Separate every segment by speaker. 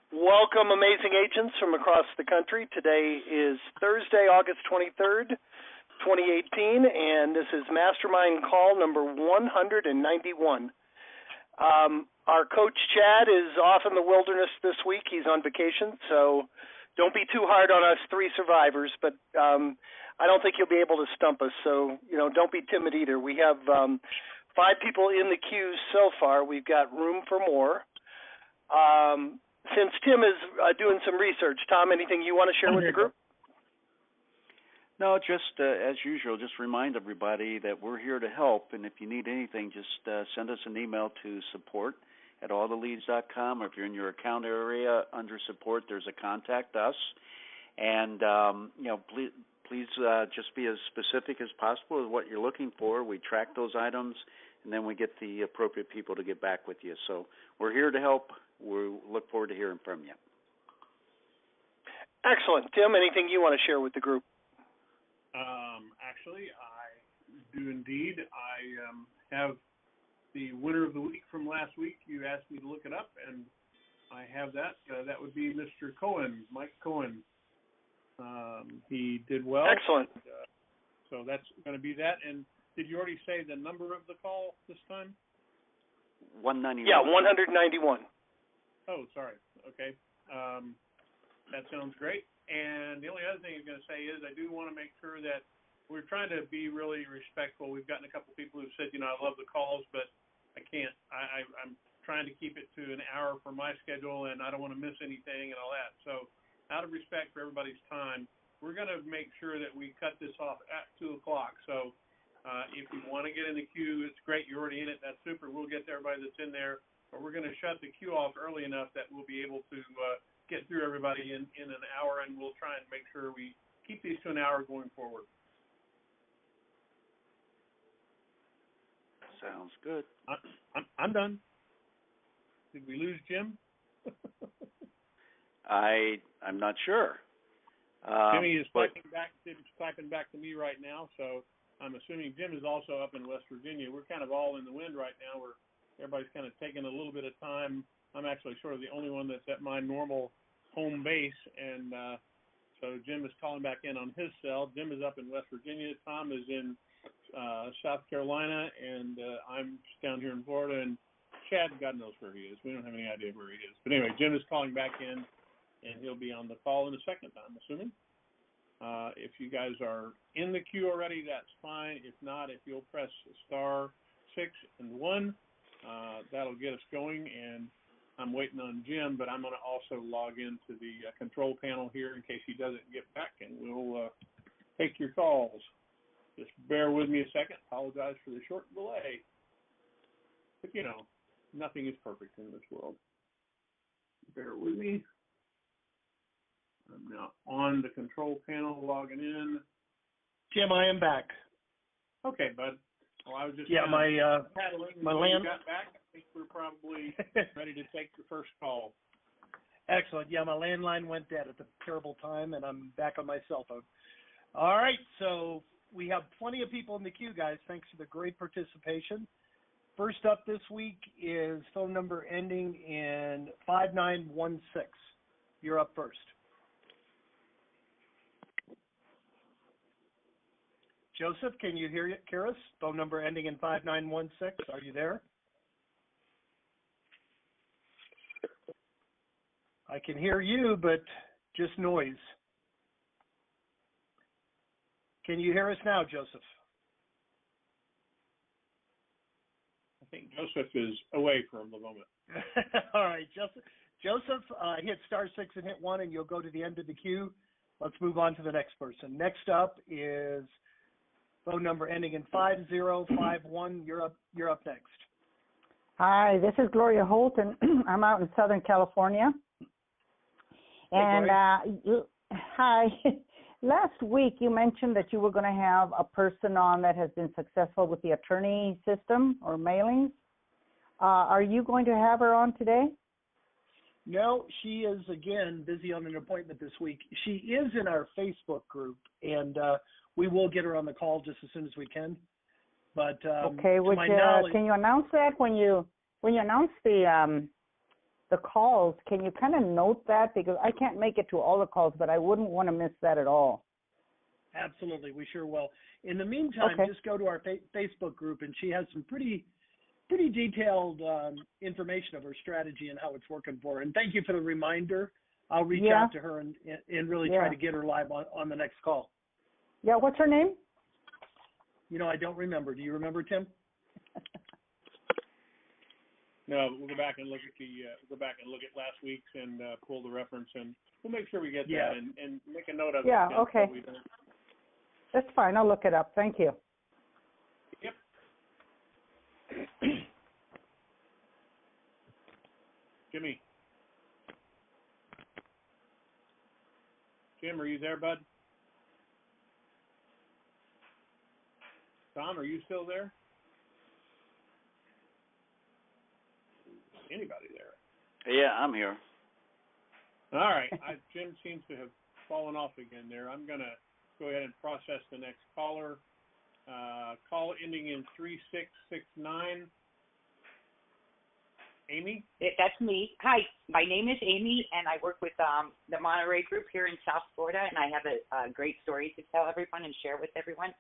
Speaker 1: Welcome, amazing agents from across the country. Today is Thursday, August 23rd, 2018, and this is Mastermind call number 191. Our coach, Chad, is off in the wilderness this week. He's on vacation, so don't be too hard on us three survivors, but I don't think you'll be able to stump us, so don't be timid either. We have 5 people in the queue so far. We've got room for more. Since Tim is doing some research, Tom, anything you want to share with the group?
Speaker 2: No, just as usual, just remind everybody that we're here to help, and if you need anything, just send us an email to support@alltheleads.com, or if you're in your account area under support, there's a contact us, and please just be as specific as possible as what you're looking for. We track those items, and then we get the appropriate people to get back with you. So we're here to help. We look forward to hearing from you.
Speaker 1: Excellent. Tim, anything you want to share with the group?
Speaker 3: Actually, I do indeed. I have the winner of the week from last week. You asked me to look it up, and I have that. That would be Mr. Cohen, Mike Cohen. He did well.
Speaker 1: Excellent.
Speaker 3: So that's going to be that. And did you already say the number of the call this time?
Speaker 2: 191.
Speaker 1: Yeah, 191.
Speaker 3: Oh, sorry. Okay. That sounds great. And the only other thing I'm going to say is I do want to make sure that we're trying to be really respectful. We've gotten a couple people who've said, I love the calls, but I can't. I'm trying to keep it to an hour for my schedule, and I don't want to miss anything and all that. So out of respect for everybody's time, we're going to make sure that we cut this off at 2 o'clock. So if you want to get in the queue, it's great. You're already in it. That's super. We'll get to everybody that's in there. But we're going to shut the queue off early enough that we'll be able to get through everybody in an hour, and we'll try and make sure we keep these to an hour going forward.
Speaker 2: Sounds good.
Speaker 3: I'm done. Did we lose Jim?
Speaker 2: I'm not sure.
Speaker 3: Jimmy is typing back to me right now, so I'm assuming Jim is also up in West Virginia. We're kind of all in the wind right now. Everybody's kind of taking a little bit of time. I'm actually sort of the only one that's at my normal home base, and so Jim is calling back in on his cell. Jim is up in West Virginia. Tom is in South Carolina, and I'm down here in Florida, and Chad, God knows where he is. We don't have any idea where he is. But anyway, Jim is calling back in, and he'll be on the call in a second, I'm assuming. If you guys are in the queue already, that's fine. If not, if you'll press *6 and 1, that'll get us going, and I'm waiting on Jim, but I'm going to also log into the control panel here in case he doesn't get back, and we'll take your calls. Just bear with me a second. Apologize for the short delay. But, nothing is perfect in this world. Bear with me. I'm now on the control panel, logging in.
Speaker 4: Jim, I am back.
Speaker 3: Okay, bud. Well, I was just paddling.
Speaker 4: My
Speaker 3: land got back. I think we're probably ready to take the first call.
Speaker 4: Excellent. Yeah, my landline went dead at the terrible time, and I'm back on my cell phone. All right, so we have plenty of people in the queue, guys. Thanks for the great participation. First up this week is phone number ending in 5916. You're up first. Joseph, can you hear us? Phone number ending in 5916. Are you there? I can hear you, but just noise. Can you hear us now, Joseph?
Speaker 3: I think Joseph is away for the moment.
Speaker 4: All right, Joseph, hit *6 and hit 1, and you'll go to the end of the queue. Let's move on to the next person. Next up is phone number ending in 5051. You're up next.
Speaker 5: Hi, this is Gloria Holt, and I'm out in Southern California. And hi, last week you mentioned that you were going to have a person on that has been successful with the attorney system or mailings. Are you going to have her on today?
Speaker 4: No, she is, again, busy on an appointment this week. She is in our Facebook group, and we will get her on the call just as soon as we can. But
Speaker 5: okay, can you announce that when you announce the the calls. Can you kind of note that? Because I can't make it to all the calls, but I wouldn't want to miss that at all.
Speaker 4: Absolutely, we sure will. In the meantime, just go to our Facebook group, and she has some pretty detailed information of her strategy and how it's working for her. And thank you for the reminder. I'll reach out to her and really try to get her live on the next call.
Speaker 5: Yeah, what's her name?
Speaker 4: I don't remember. Do you remember, Tim?
Speaker 3: No, we'll go back and look at last week's and pull the reference, and we'll make sure we get that and make a note of it.
Speaker 5: Yeah, okay.
Speaker 3: So
Speaker 5: that's fine. I'll look it up. Thank you.
Speaker 3: Yep. Jimmy. Jim, are you there, bud? Tom, are you still there? Anybody there?
Speaker 2: Yeah, I'm here.
Speaker 3: All right. Jim seems to have fallen off again there. I'm going to go ahead and process the next caller. Call ending in 3669. Amy?
Speaker 6: That's me. Hi, my name is Amy, and I work with the Monterey Group here in South Florida, and I have a great story to tell everyone and share with everyone.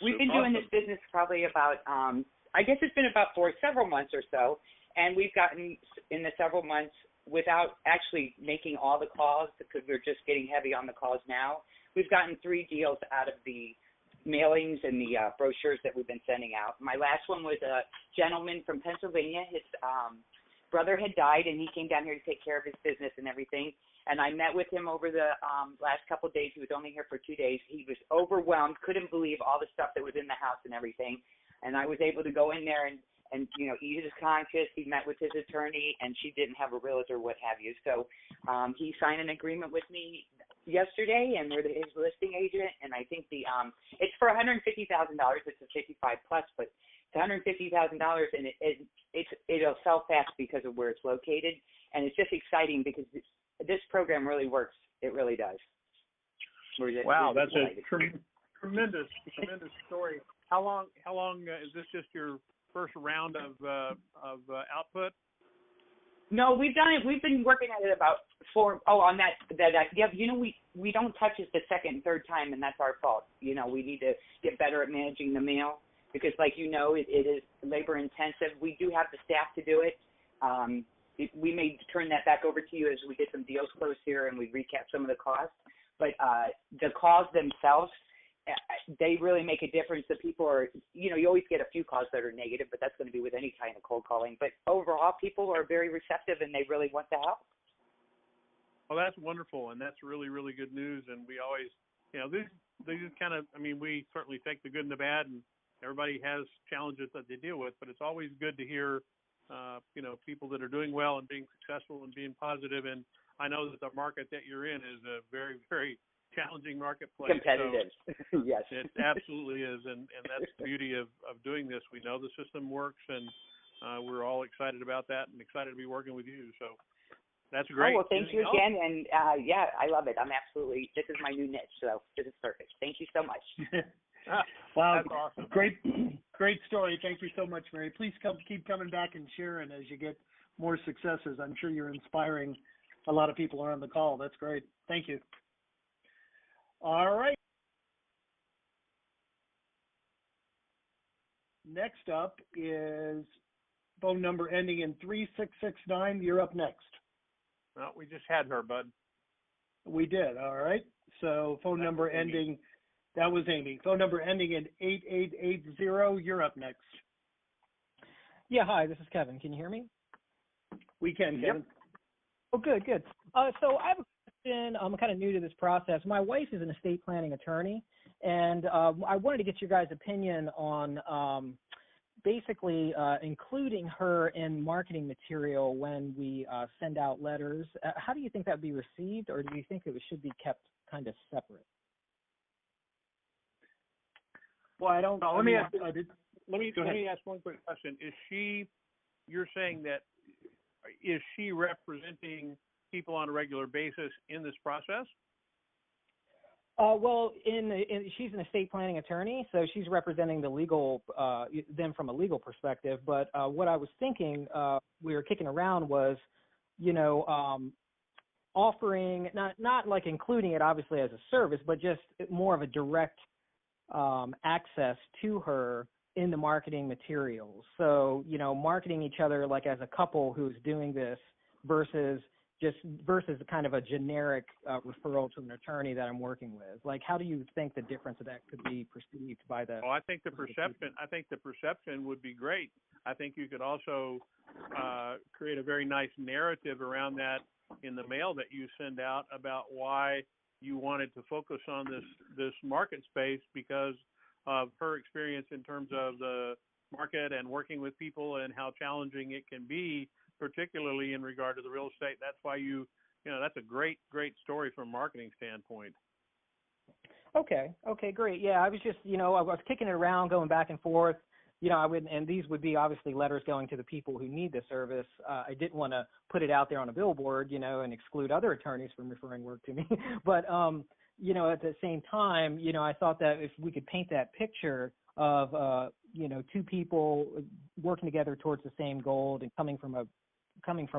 Speaker 6: We've been doing this business probably about, I guess it's been about for several months or so, and we've gotten in the several months without actually making all the calls because we're just getting heavy on the calls now. We've gotten 3 deals out of the mailings and the brochures that we've been sending out. My last one was a gentleman from Pennsylvania. His brother had died, and he came down here to take care of his business and everything. And I met with him over the last couple of days. He was only here for 2 days. He was overwhelmed, couldn't believe all the stuff that was in the house and everything. And I was able to go in there and ease his conscience. He met with his attorney, and she didn't have a realtor, what have you. So he signed an agreement with me yesterday, and we're his listing agent. And I think it's for $150,000. It's a 55 plus, but it's $150,000, and it'll sell fast because of where it's located. And it's just exciting because this program really works. It really does.
Speaker 3: Wow, that's a tremendous story. How long is this just your first round of output?
Speaker 6: No, we've done it. We've been working at it about 4. Oh, on that. Yeah, we don't touch it the second and third time, and that's our fault. We need to get better at managing the mail because, like it is labor intensive. We do have the staff to do it. We may turn that back over to you as we get some deals closed here and we recap some of the costs. But the calls themselves, they really make a difference. The people are, you always get a few calls that are negative, but that's going to be with any kind of cold calling. But overall, people are very receptive and they really want the help.
Speaker 3: Well, that's wonderful, and that's really, really good news. And we always, they just kind of, we certainly take the good and the bad, and everybody has challenges that they deal with, but it's always good to hear people that are doing well and being successful and being positive. And I know that the market that you're in is a very, very challenging marketplace.
Speaker 6: Competitive.
Speaker 3: So
Speaker 6: yes.
Speaker 3: It absolutely is. And that's the beauty of doing this. We know the system works, and we're all excited about that and excited to be working with you. So that's great.
Speaker 6: Oh, well, thank you again. And I love it. This is my new niche. So this is perfect. Thank you so much.
Speaker 4: Wow,
Speaker 3: that's awesome.
Speaker 4: Great story. Thank you so much, Mary. Please keep coming back and sharing as you get more successes. I'm sure you're inspiring a lot of people around the call. That's great. Thank you. All right. Next up is phone number ending in 3669. You're up next.
Speaker 3: Well, we just had her, bud.
Speaker 4: We did. All right. So phone number ending. That was Amy. Phone number ending in 8880. You're up next.
Speaker 7: Yeah, hi, this is Kevin. Can you hear me?
Speaker 4: We can, Kevin.
Speaker 7: Yep. Oh, good. So I have a question. I'm kind of new to this process. My wife is an estate planning attorney, and I wanted to get your guys' opinion on basically including her in marketing material when we send out letters. How do you think that would be received, or do you think it should be kept kind of separate?
Speaker 4: Well, I don't.
Speaker 3: Let me ask one quick question. You're saying that is she representing people on a regular basis in this process?
Speaker 7: Well, she's an estate planning attorney, so she's representing the legal them from a legal perspective. But what I was thinking we were kicking around was offering, not like including it obviously as a service, but just more of a direct access to her in the marketing materials. So, marketing each other like as a couple who's doing this versus kind of a generic referral to an attorney that I'm working with. Like, how do you think the difference of that could be perceived by the?
Speaker 3: Well, I think the perception would be great. I think you could also create a very nice narrative around that in the mail that you send out about why you wanted to focus on this market space because of her experience in terms of the market and working with people and how challenging it can be, particularly in regard to the real estate. That's why that's a great story from a marketing standpoint.
Speaker 7: Okay, great. Yeah, I was just, I was kicking it around, going back and forth. And these would be obviously letters going to the people who need the service. I didn't want to put it out there on a billboard, and exclude other attorneys from referring work to me. But, at the same time, I thought that if we could paint that picture of, two people working together towards the same goal and coming from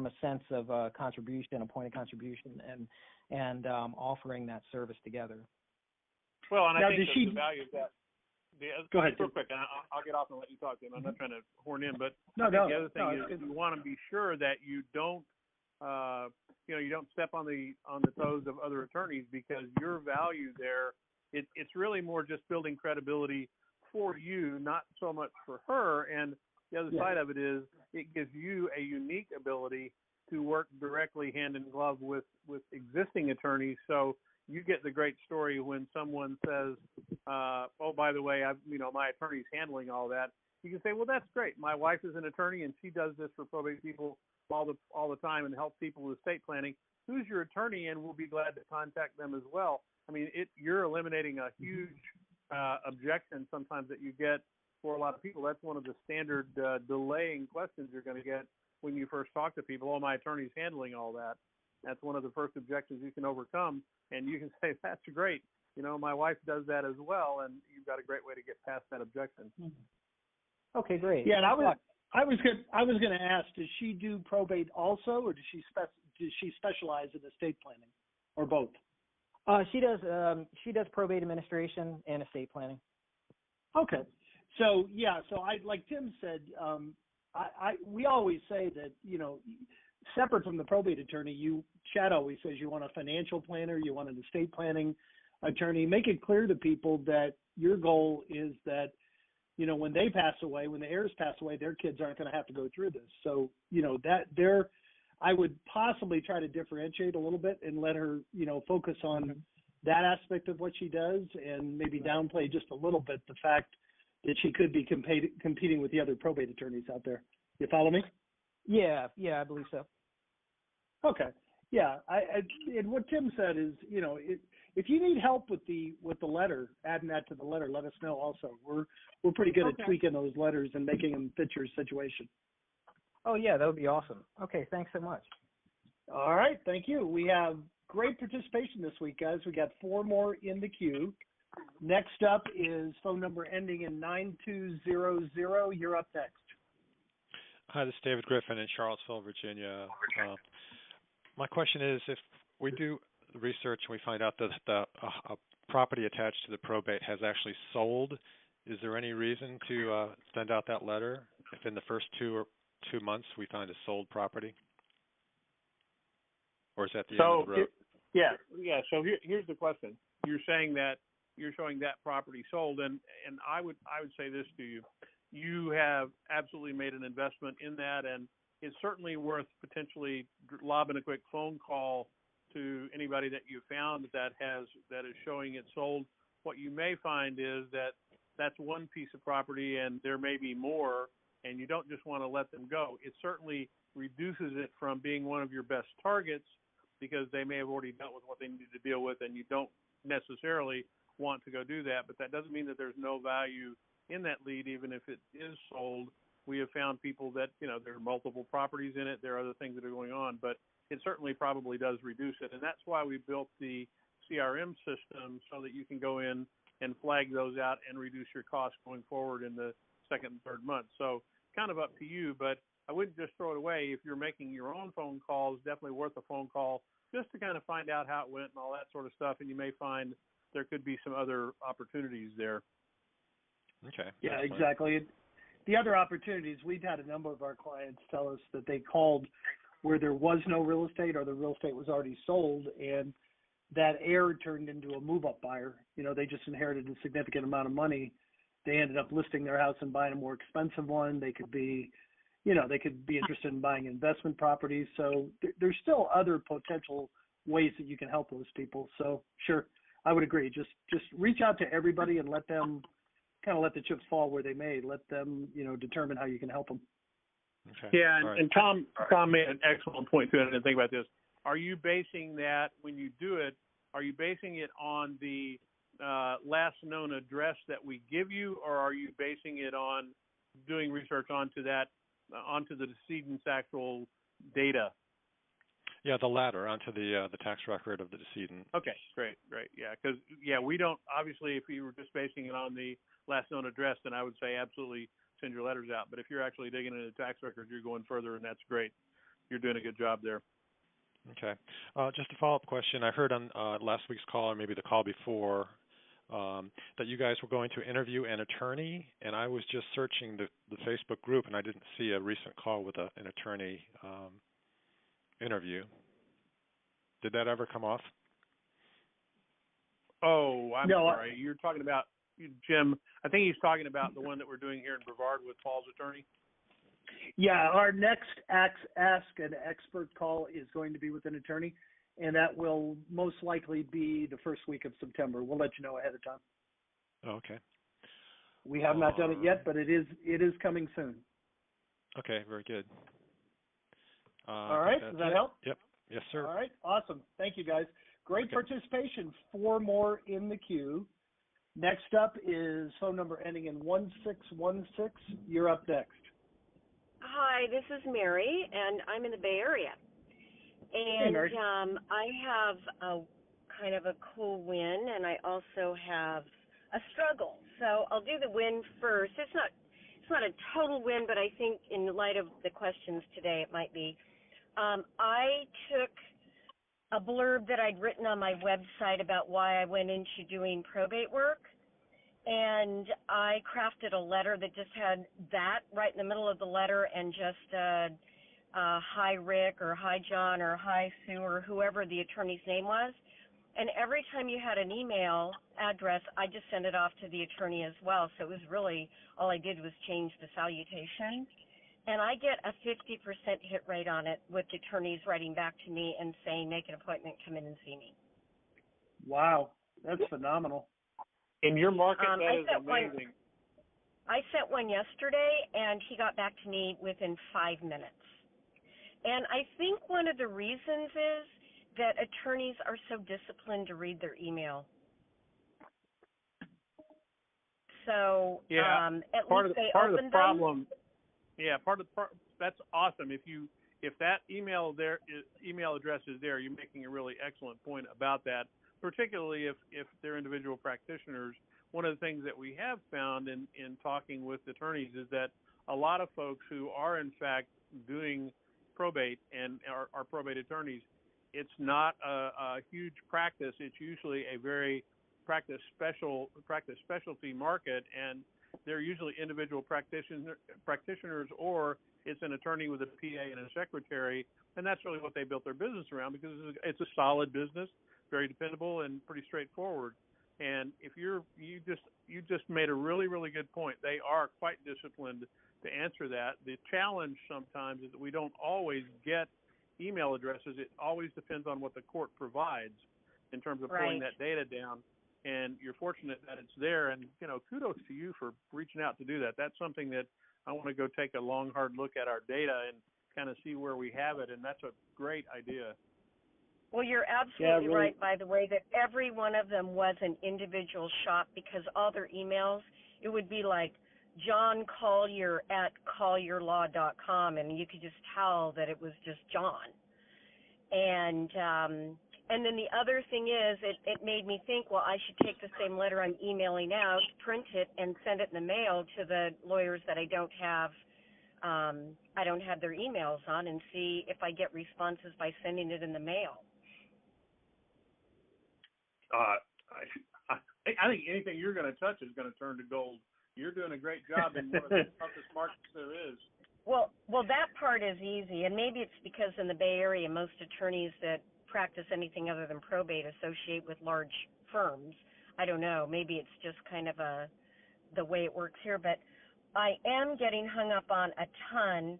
Speaker 7: a sense of contribution, a point of contribution, and offering that service together.
Speaker 3: Well, and I think the value of that.
Speaker 4: Go ahead,
Speaker 3: real quick, and I'll get off and let you talk, Tim. I'm not trying to horn in, but
Speaker 4: the
Speaker 3: other thing is you want to be sure that you don't, you don't step on the toes of other attorneys, because your value there, it's really more just building credibility for you, not so much for her. And the other side of it is it gives you a unique ability to work directly hand in glove with existing attorneys. So you get the great story when someone says, oh, by the way, my attorney's handling all that. You can say, well, that's great. My wife is an attorney and she does this for probate people all the time and helps people with estate planning. Who's your attorney? And we'll be glad to contact them as well. I mean, you're eliminating a huge objection sometimes that you get for a lot of people. That's one of the standard delaying questions you're going to get when you first talk to people. Oh, my attorney's handling all that. That's one of the first objections you can overcome. And you can say, that's great. My wife does that as well, and you've got a great way to get past that objection.
Speaker 7: Okay, great.
Speaker 4: Yeah, and I was going to ask, does she do probate also, or does she specialize in estate planning, or both?
Speaker 7: She does probate administration and estate planning.
Speaker 4: Okay, so I, like Tim said, we always say that separate from the probate attorney, Chad always says you want a financial planner, you want an estate planning attorney. Make it clear to people that your goal is that, when they pass away, when the heirs pass away, their kids aren't going to have to go through this. So, I would possibly try to differentiate a little bit and let her, focus on that aspect of what she does, and maybe downplay just a little bit the fact that she could be competing with the other probate attorneys out there. You follow me?
Speaker 7: Yeah, I believe so.
Speaker 4: Okay. Yeah. And what Tim said is, if you need help with the letter, adding that to the letter, let us know also. We're pretty good at tweaking those letters and making them fit your situation.
Speaker 7: Oh yeah, that would be awesome. Okay, thanks so much.
Speaker 4: All right, thank you. We have great participation this week, guys. We got 4 more in the queue. Next up is phone number ending in 9200. You're up next.
Speaker 8: Hi, this is David Griffin in Charlottesville, Virginia. My question is, if we do research and we find out that a property attached to the probate has actually sold, is there any reason to send out that letter if in the first 2 months we find a sold property? Or is that the end of the road?
Speaker 3: Yeah. So here's the question. You're saying that you're showing that property sold, and I would say this to you. You have absolutely made an investment in that, and it's certainly worth potentially lobbing a quick phone call to anybody that you found that is showing it sold. What you may find is that that's one piece of property and there may be more, and you don't just want to let them go. It certainly reduces it from being one of your best targets because they may have already dealt with what they needed to deal with, and you don't necessarily want to go do that. But that doesn't mean that there's no value in that lead, even if it is sold. We have found people that, there are multiple properties in it. There are other things that are going on, but it certainly probably does reduce it. And that's why we built the CRM system, so that you can go in and flag those out and reduce your costs going forward in the second and third month. So kind of up to you, but I wouldn't just throw it away. If you're making your own phone calls, definitely worth a phone call just to kind of find out how it went and all that sort of stuff. And you may find there could be some other opportunities there.
Speaker 8: Okay.
Speaker 4: Yeah, exactly. The other opportunities, we've had a number of our clients tell us that they called where there was no real estate or the real estate was already sold, and that heir turned into a move-up buyer. They just inherited a significant amount of money. They ended up listing their house and buying a more expensive one. They could be, they could be interested in buying investment properties. So there's still other potential ways that you can help those people. So sure, I would agree. Just reach out to everybody and let them kind of let the chips fall where they may. Let them, determine how you can help them.
Speaker 8: Okay.
Speaker 3: Yeah,
Speaker 8: right.
Speaker 3: and Tom made an excellent point too. I didn't think about this. Are you basing that when you do it? Are you basing it on the last known address that we give you, or are you basing it on doing research onto the decedent's actual data?
Speaker 8: Yeah, the latter, onto the tax record of the decedent.
Speaker 3: Okay, great. Yeah, because we don't, obviously, if you were just basing it on the last known address, then I would say absolutely send your letters out. But if you're actually digging into the tax records, you're going further, and that's great. You're doing a good job there.
Speaker 8: Okay. Just a follow-up question. I heard on last week's call, or maybe the call before, that you guys were going to interview an attorney, and I was just searching the Facebook group, and I didn't see a recent call with an attorney interview. Did that ever come off?
Speaker 3: Oh, I'm sorry. You're talking about, Jim, I think he's talking about the one that we're doing here in Brevard with Paul's attorney.
Speaker 4: Yeah, our next Ask an Expert call is going to be with an attorney, and that will most likely be the first week of September. We'll let you know ahead of time.
Speaker 8: Oh, okay.
Speaker 4: We have not done it yet, but it is coming soon.
Speaker 8: Okay, very good.
Speaker 4: All right, does that help?
Speaker 8: Yep. Yes, sir.
Speaker 4: All right, awesome. Thank you, guys. Great participation. 4 more in the queue. Next up is phone number ending in 1616. You're up next.
Speaker 9: Hi, this is Mary, and I'm in the Bay Area. And
Speaker 4: hey, Mary.
Speaker 9: I have a kind of a cool win, and I also have a struggle. So I'll do the win first. It's not a total win, but I think in light of the questions today, it might be. I took a blurb that I'd written on my website about why I went into doing probate work, and I crafted a letter that just had that right in the middle of the letter, and just hi Rick, or hi John, or hi Sue, or whoever the attorney's name was. And every time you had an email address, I just sent it off to the attorney as well. So it was really, all I did was change the salutation. And I get a 50% hit rate on it, with the attorneys writing back to me and saying, make an appointment, come in and see me.
Speaker 4: Wow, that's phenomenal.
Speaker 3: In your market, that is amazing.
Speaker 9: I sent one yesterday, and he got back to me within 5 minutes. And I think one of the reasons is that attorneys are so disciplined to read their email. So at least they opened them.
Speaker 3: Yeah, that's awesome. If that email address is there, you're making a really excellent point about that. Particularly if they're individual practitioners. One of the things that we have found in talking with attorneys is that a lot of folks who are in fact doing probate and are probate attorneys, it's not a huge practice. It's usually a very practice specialty market, and they're usually individual practitioners, or it's an attorney with a PA and a secretary, and that's really what they built their business around, because it's a solid business, very dependable and pretty straightforward. And if you just made a really, really good point. They are quite disciplined to answer that. The challenge sometimes is that we don't always get email addresses. It always depends on what the court provides in terms of pulling that data down. And you're fortunate that it's there. And, kudos to you for reaching out to do that. That's something that I want to go take a long, hard look at our data and kind of see where we have it. And that's a great idea.
Speaker 9: Well, you're absolutely right, by the way, that every one of them was an individual shop, because all their emails, it would be like John Collier at collierlaw.com, and you could just tell that it was just John. And then the other thing is, it made me think, well, I should take the same letter I'm emailing out, print it, and send it in the mail to the lawyers that I don't have I don't have their emails on and see if I get responses by sending it in the mail.
Speaker 3: I think anything you're going to touch is going to turn to gold. You're doing a great job in one of the toughest markets there is.
Speaker 9: Well, that part is easy, and maybe it's because in the Bay Area, most attorneys that practice anything other than probate associate with large firms. I don't know. Maybe it's just kind of the way it works here, but I am getting hung up on a ton.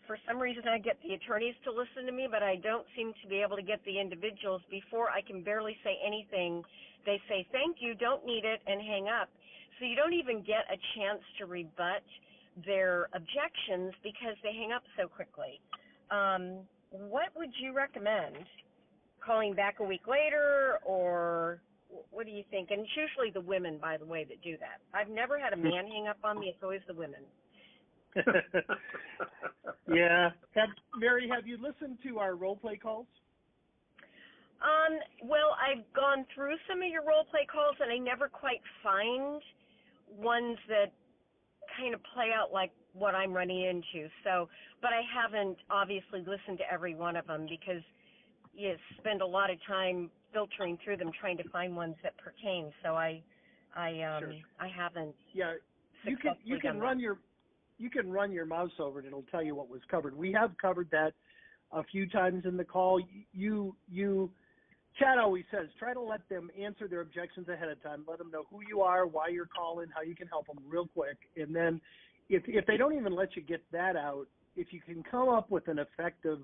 Speaker 9: For some reason, I get the attorneys to listen to me, but I don't seem to be able to get the individuals. Before I can barely say anything, they say, thank you, don't need it, and hang up. So you don't even get a chance to rebut their objections because they hang up so quickly. What would you recommend? Calling back a week later, or what do you think? And it's usually the women, by the way, that do that. I've never had a man hang up on me. It's always the women.
Speaker 4: Yeah. Mary, have you listened to our role play calls?
Speaker 9: Well, I've gone through some of your role play calls, and I never quite find ones that kind of play out like what I'm running into. So, but I haven't obviously listened to every one of them because you spend a lot of time filtering through them trying to find ones that pertain. So I haven't.
Speaker 4: Yeah, you can run your mouse over it. It'll tell you what was covered. We have covered that a few times in the call. Chad always says, try to let them answer their objections ahead of time. Let them know who you are, why you're calling, how you can help them real quick. And then if they don't even let you get that out, if you can come up with an effective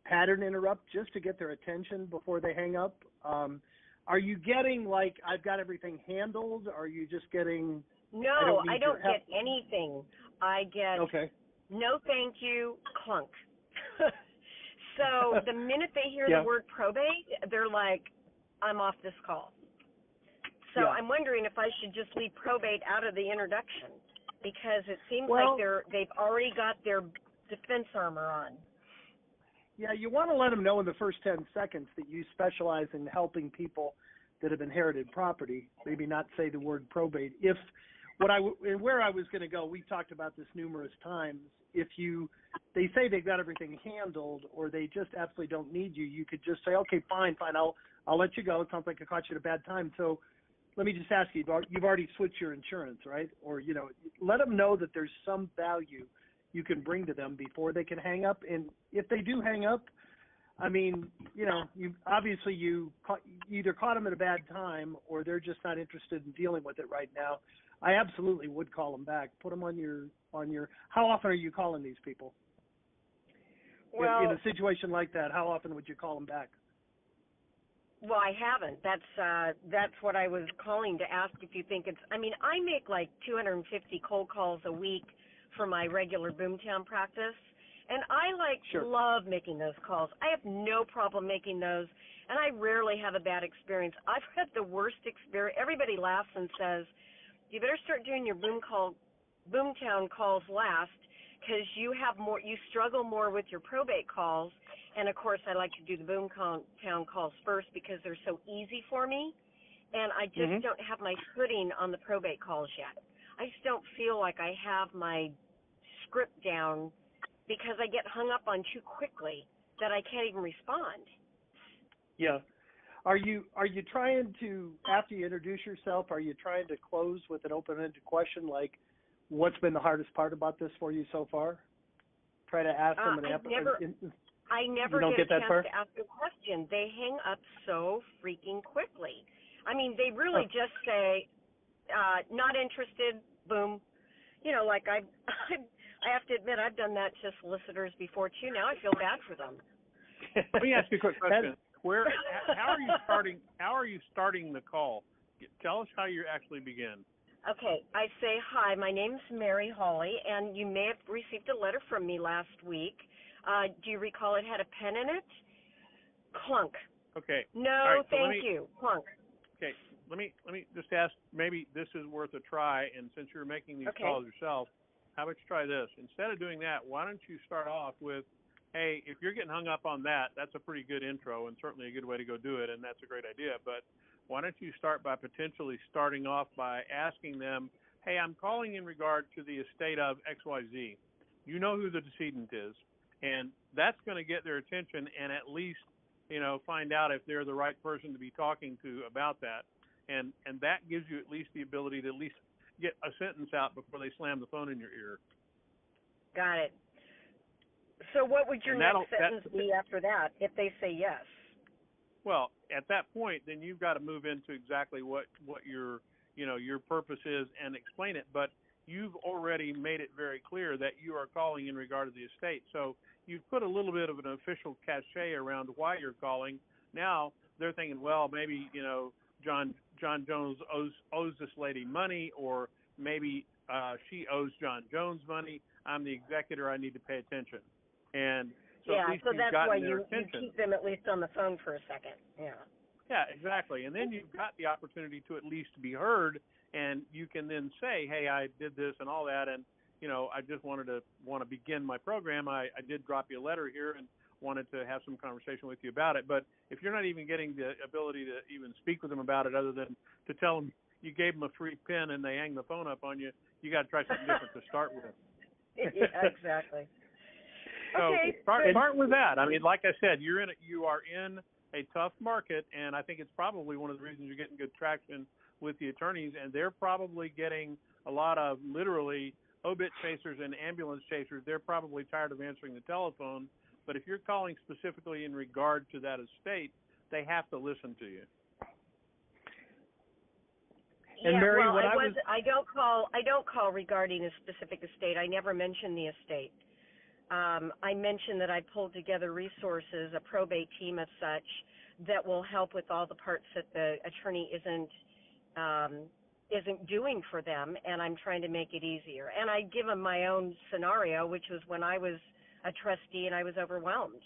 Speaker 4: pattern interrupt just to get their attention before they hang up. Are you getting like, I've got everything handled? Or are you just getting...
Speaker 9: No, I don't get anything. I get,
Speaker 4: okay,
Speaker 9: no thank you, clunk. So the minute they hear the word probate, they're like, I'm off this call. So I'm wondering if I should just leave probate out of the introduction because it seems like they've already got their defense armor on.
Speaker 4: Yeah, you want to let them know in the first 10 seconds that you specialize in helping people that have inherited property, maybe not say the word probate. If where I was going to go, we've talked about this numerous times. If they say they've got everything handled or they just absolutely don't need you, you could just say, okay, fine, I'll let you go. It sounds like I caught you at a bad time. So let me just ask you, you've already switched your insurance, right? Or, let them know that there's some value you can bring to them before they can hang up. And if they do hang up, I mean, you either caught them at a bad time or they're just not interested in dealing with it right now. I absolutely would call them back. Put them on your. How often are you calling these people?
Speaker 9: Well,
Speaker 4: in a situation like that, how often would you call them back?
Speaker 9: Well, I haven't. That's what I was calling to ask if you think it's. I mean, I make like 250 cold calls a week for my regular Boomtown practice, and I love making those calls. I have no problem making those, and I rarely have a bad experience. I've had the worst experience. Everybody laughs and says, you better start doing your Boomtown calls last because you struggle more with your probate calls. And, of course, I like to do the Boomtown calls first because they're so easy for me. And I just don't have my footing on the probate calls yet. I just don't feel like I have my script down because I get hung up on too quickly that I can't even respond.
Speaker 4: Yeah. Are you trying to, after you introduce yourself, are you trying to close with an open-ended question like, what's been the hardest part about this for you so far? Try to ask them an
Speaker 9: I never get a chance to ask a question. They hang up so freaking quickly. I mean, they really just say, not interested, boom. Like I have to admit, I've done that to solicitors before too. Now I feel bad for them.
Speaker 3: Let me ask you a quick question. How are you starting the call? Tell us how you actually begin.
Speaker 9: Okay, I say, hi, my name's Mary Hawley, and you may have received a letter from me last week. Do you recall it had a pen in it? Clunk.
Speaker 3: Okay.
Speaker 9: No,
Speaker 3: right, so
Speaker 9: thank you. Clunk.
Speaker 3: Okay, let me just ask, maybe this is worth a try, and since you're making these calls yourself, how about you try this? Instead of doing that, why don't you start off with, hey, if you're getting hung up on that, that's a pretty good intro and certainly a good way to go do it, and that's a great idea. But why don't you start by potentially starting off by asking them, hey, I'm calling in regard to the estate of XYZ. You know who the decedent is, and that's going to get their attention and at least, find out if they're the right person to be talking to about that. And that gives you at least the ability to at least get a sentence out before they slam the phone in your ear.
Speaker 9: Got it. So what would your next sentence be after that if they say yes?
Speaker 3: Well, at that point, then you've got to move into exactly what your purpose is and explain it. But you've already made it very clear that you are calling in regard to the estate. So you've put a little bit of an official cachet around why you're calling. Now they're thinking, well, maybe John Jones owes this lady money, or maybe she owes John Jones money. I'm the executor. I need to pay attention. And so
Speaker 9: that's why you keep them at least on the phone for a second.
Speaker 3: Yeah, exactly. And then you've got the opportunity to at least be heard, and you can then say, hey, I did this and all that, and I just want to begin my program. I did drop you a letter here and wanted to have some conversation with you about it. But if you're not even getting the ability to even speak with them about it, other than to tell them you gave them a free pen and they hang the phone up on you, you got to try something different to start with.
Speaker 9: Yeah, exactly.
Speaker 3: So
Speaker 9: okay,
Speaker 3: start with that. I mean, like I said, you are in a tough market, and I think it's probably one of the reasons you're getting good traction with the attorneys, and they're probably getting a lot of literally obit chasers and ambulance chasers. They're probably tired of answering the telephone, but if you're calling specifically in regard to that estate, they have to listen to you.
Speaker 4: And Mary,
Speaker 9: I don't call regarding a specific estate. I never mention the estate. I mentioned that I pulled together resources, a probate team of such, that will help with all the parts that the attorney isn't doing for them, and I'm trying to make it easier. And I give them my own scenario, which was when I was a trustee and I was overwhelmed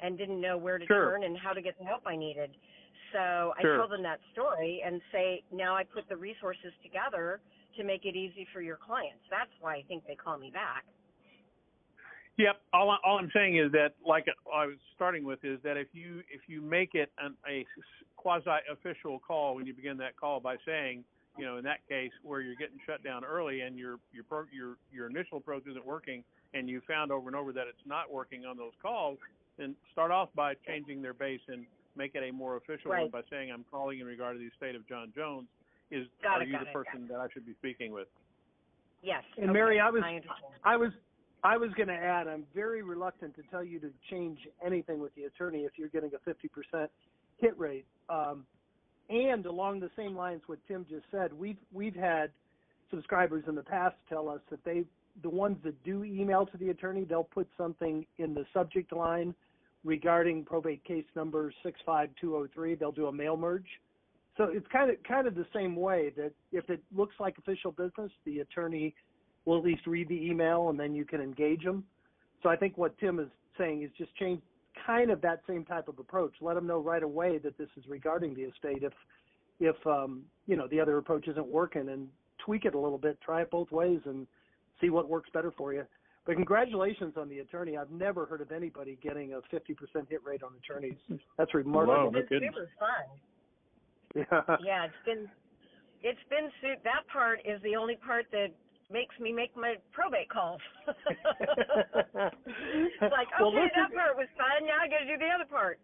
Speaker 9: and didn't know where to turn and how to get the help I needed. So I tell them that story and say, now I put the resources together to make it easy for your clients. That's why I think they call me back.
Speaker 3: Yep. All I'm saying is that, like I was starting with, is that if you make it a quasi-official call when you begin that call by saying, in that case where you're getting shut down early and your initial approach isn't working, and you found over and over that it's not working on those calls, then start off by changing their base and make it a more official one by saying, I'm calling in regard to the estate of John Jones. Are you the person that I should be speaking with?
Speaker 9: Yes.
Speaker 4: And Mary, I was going to add, I'm very reluctant to tell you to change anything with the attorney if you're getting a 50% hit rate. And along the same lines what Tim just said, we've had subscribers in the past tell us that the ones that do email to the attorney, they'll put something in the subject line regarding probate case number 65203. They'll do a mail merge. So it's kind of the same way that if it looks like official business, the attorney will at least read the email and then you can engage them. So I think what Tim is saying is just change kind of that same type of approach. Let them know right away that this is regarding the estate. If the other approach isn't working, and tweak it a little bit, try it both ways and see what works better for you. But congratulations on the attorney. I've never heard of anybody getting a 50% hit rate on attorneys. That's remarkable.
Speaker 9: It's been super fun. Yeah, it's been that part is the only part that makes me make my probate calls. It's like, okay, that part was fun. Now I got to do the other part.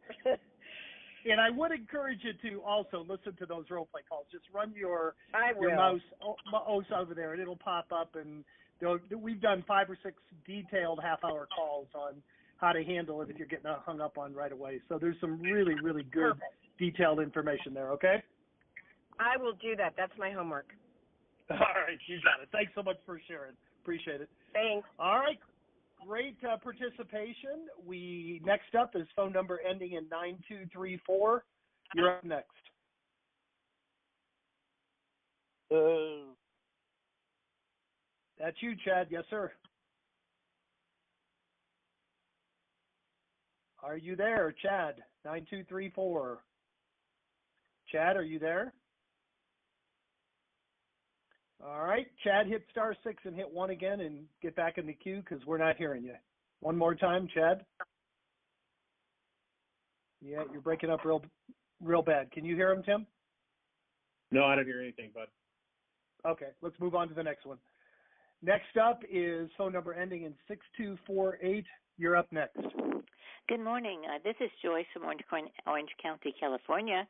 Speaker 4: And I would encourage you to also listen to those role play calls. Just run your mouse over there, and it'll pop up. And we've done 5 or 6 detailed half-hour calls on how to handle it if you're getting hung up on right away. So there's some really, really good detailed information there. Okay.
Speaker 9: I will do that. That's my homework.
Speaker 4: All right, you got it. Thanks so much for sharing. Appreciate it.
Speaker 9: Thanks.
Speaker 4: All right, great participation. Next up is phone number ending in 9234. You're up next. That's you, Chad. Yes, sir. Are you there, Chad? 9234. Chad, are you there? All right, Chad, hit *6 and hit 1 again and get back in the queue because we're not hearing you. One more time, Chad. Yeah, you're breaking up real bad. Can you hear him, Tim?
Speaker 3: No, I don't hear anything, bud.
Speaker 4: Okay, let's move on to the next one. Next up is phone number ending in 6248. You're up next.
Speaker 10: Good morning. This is Joyce from Orange County, California.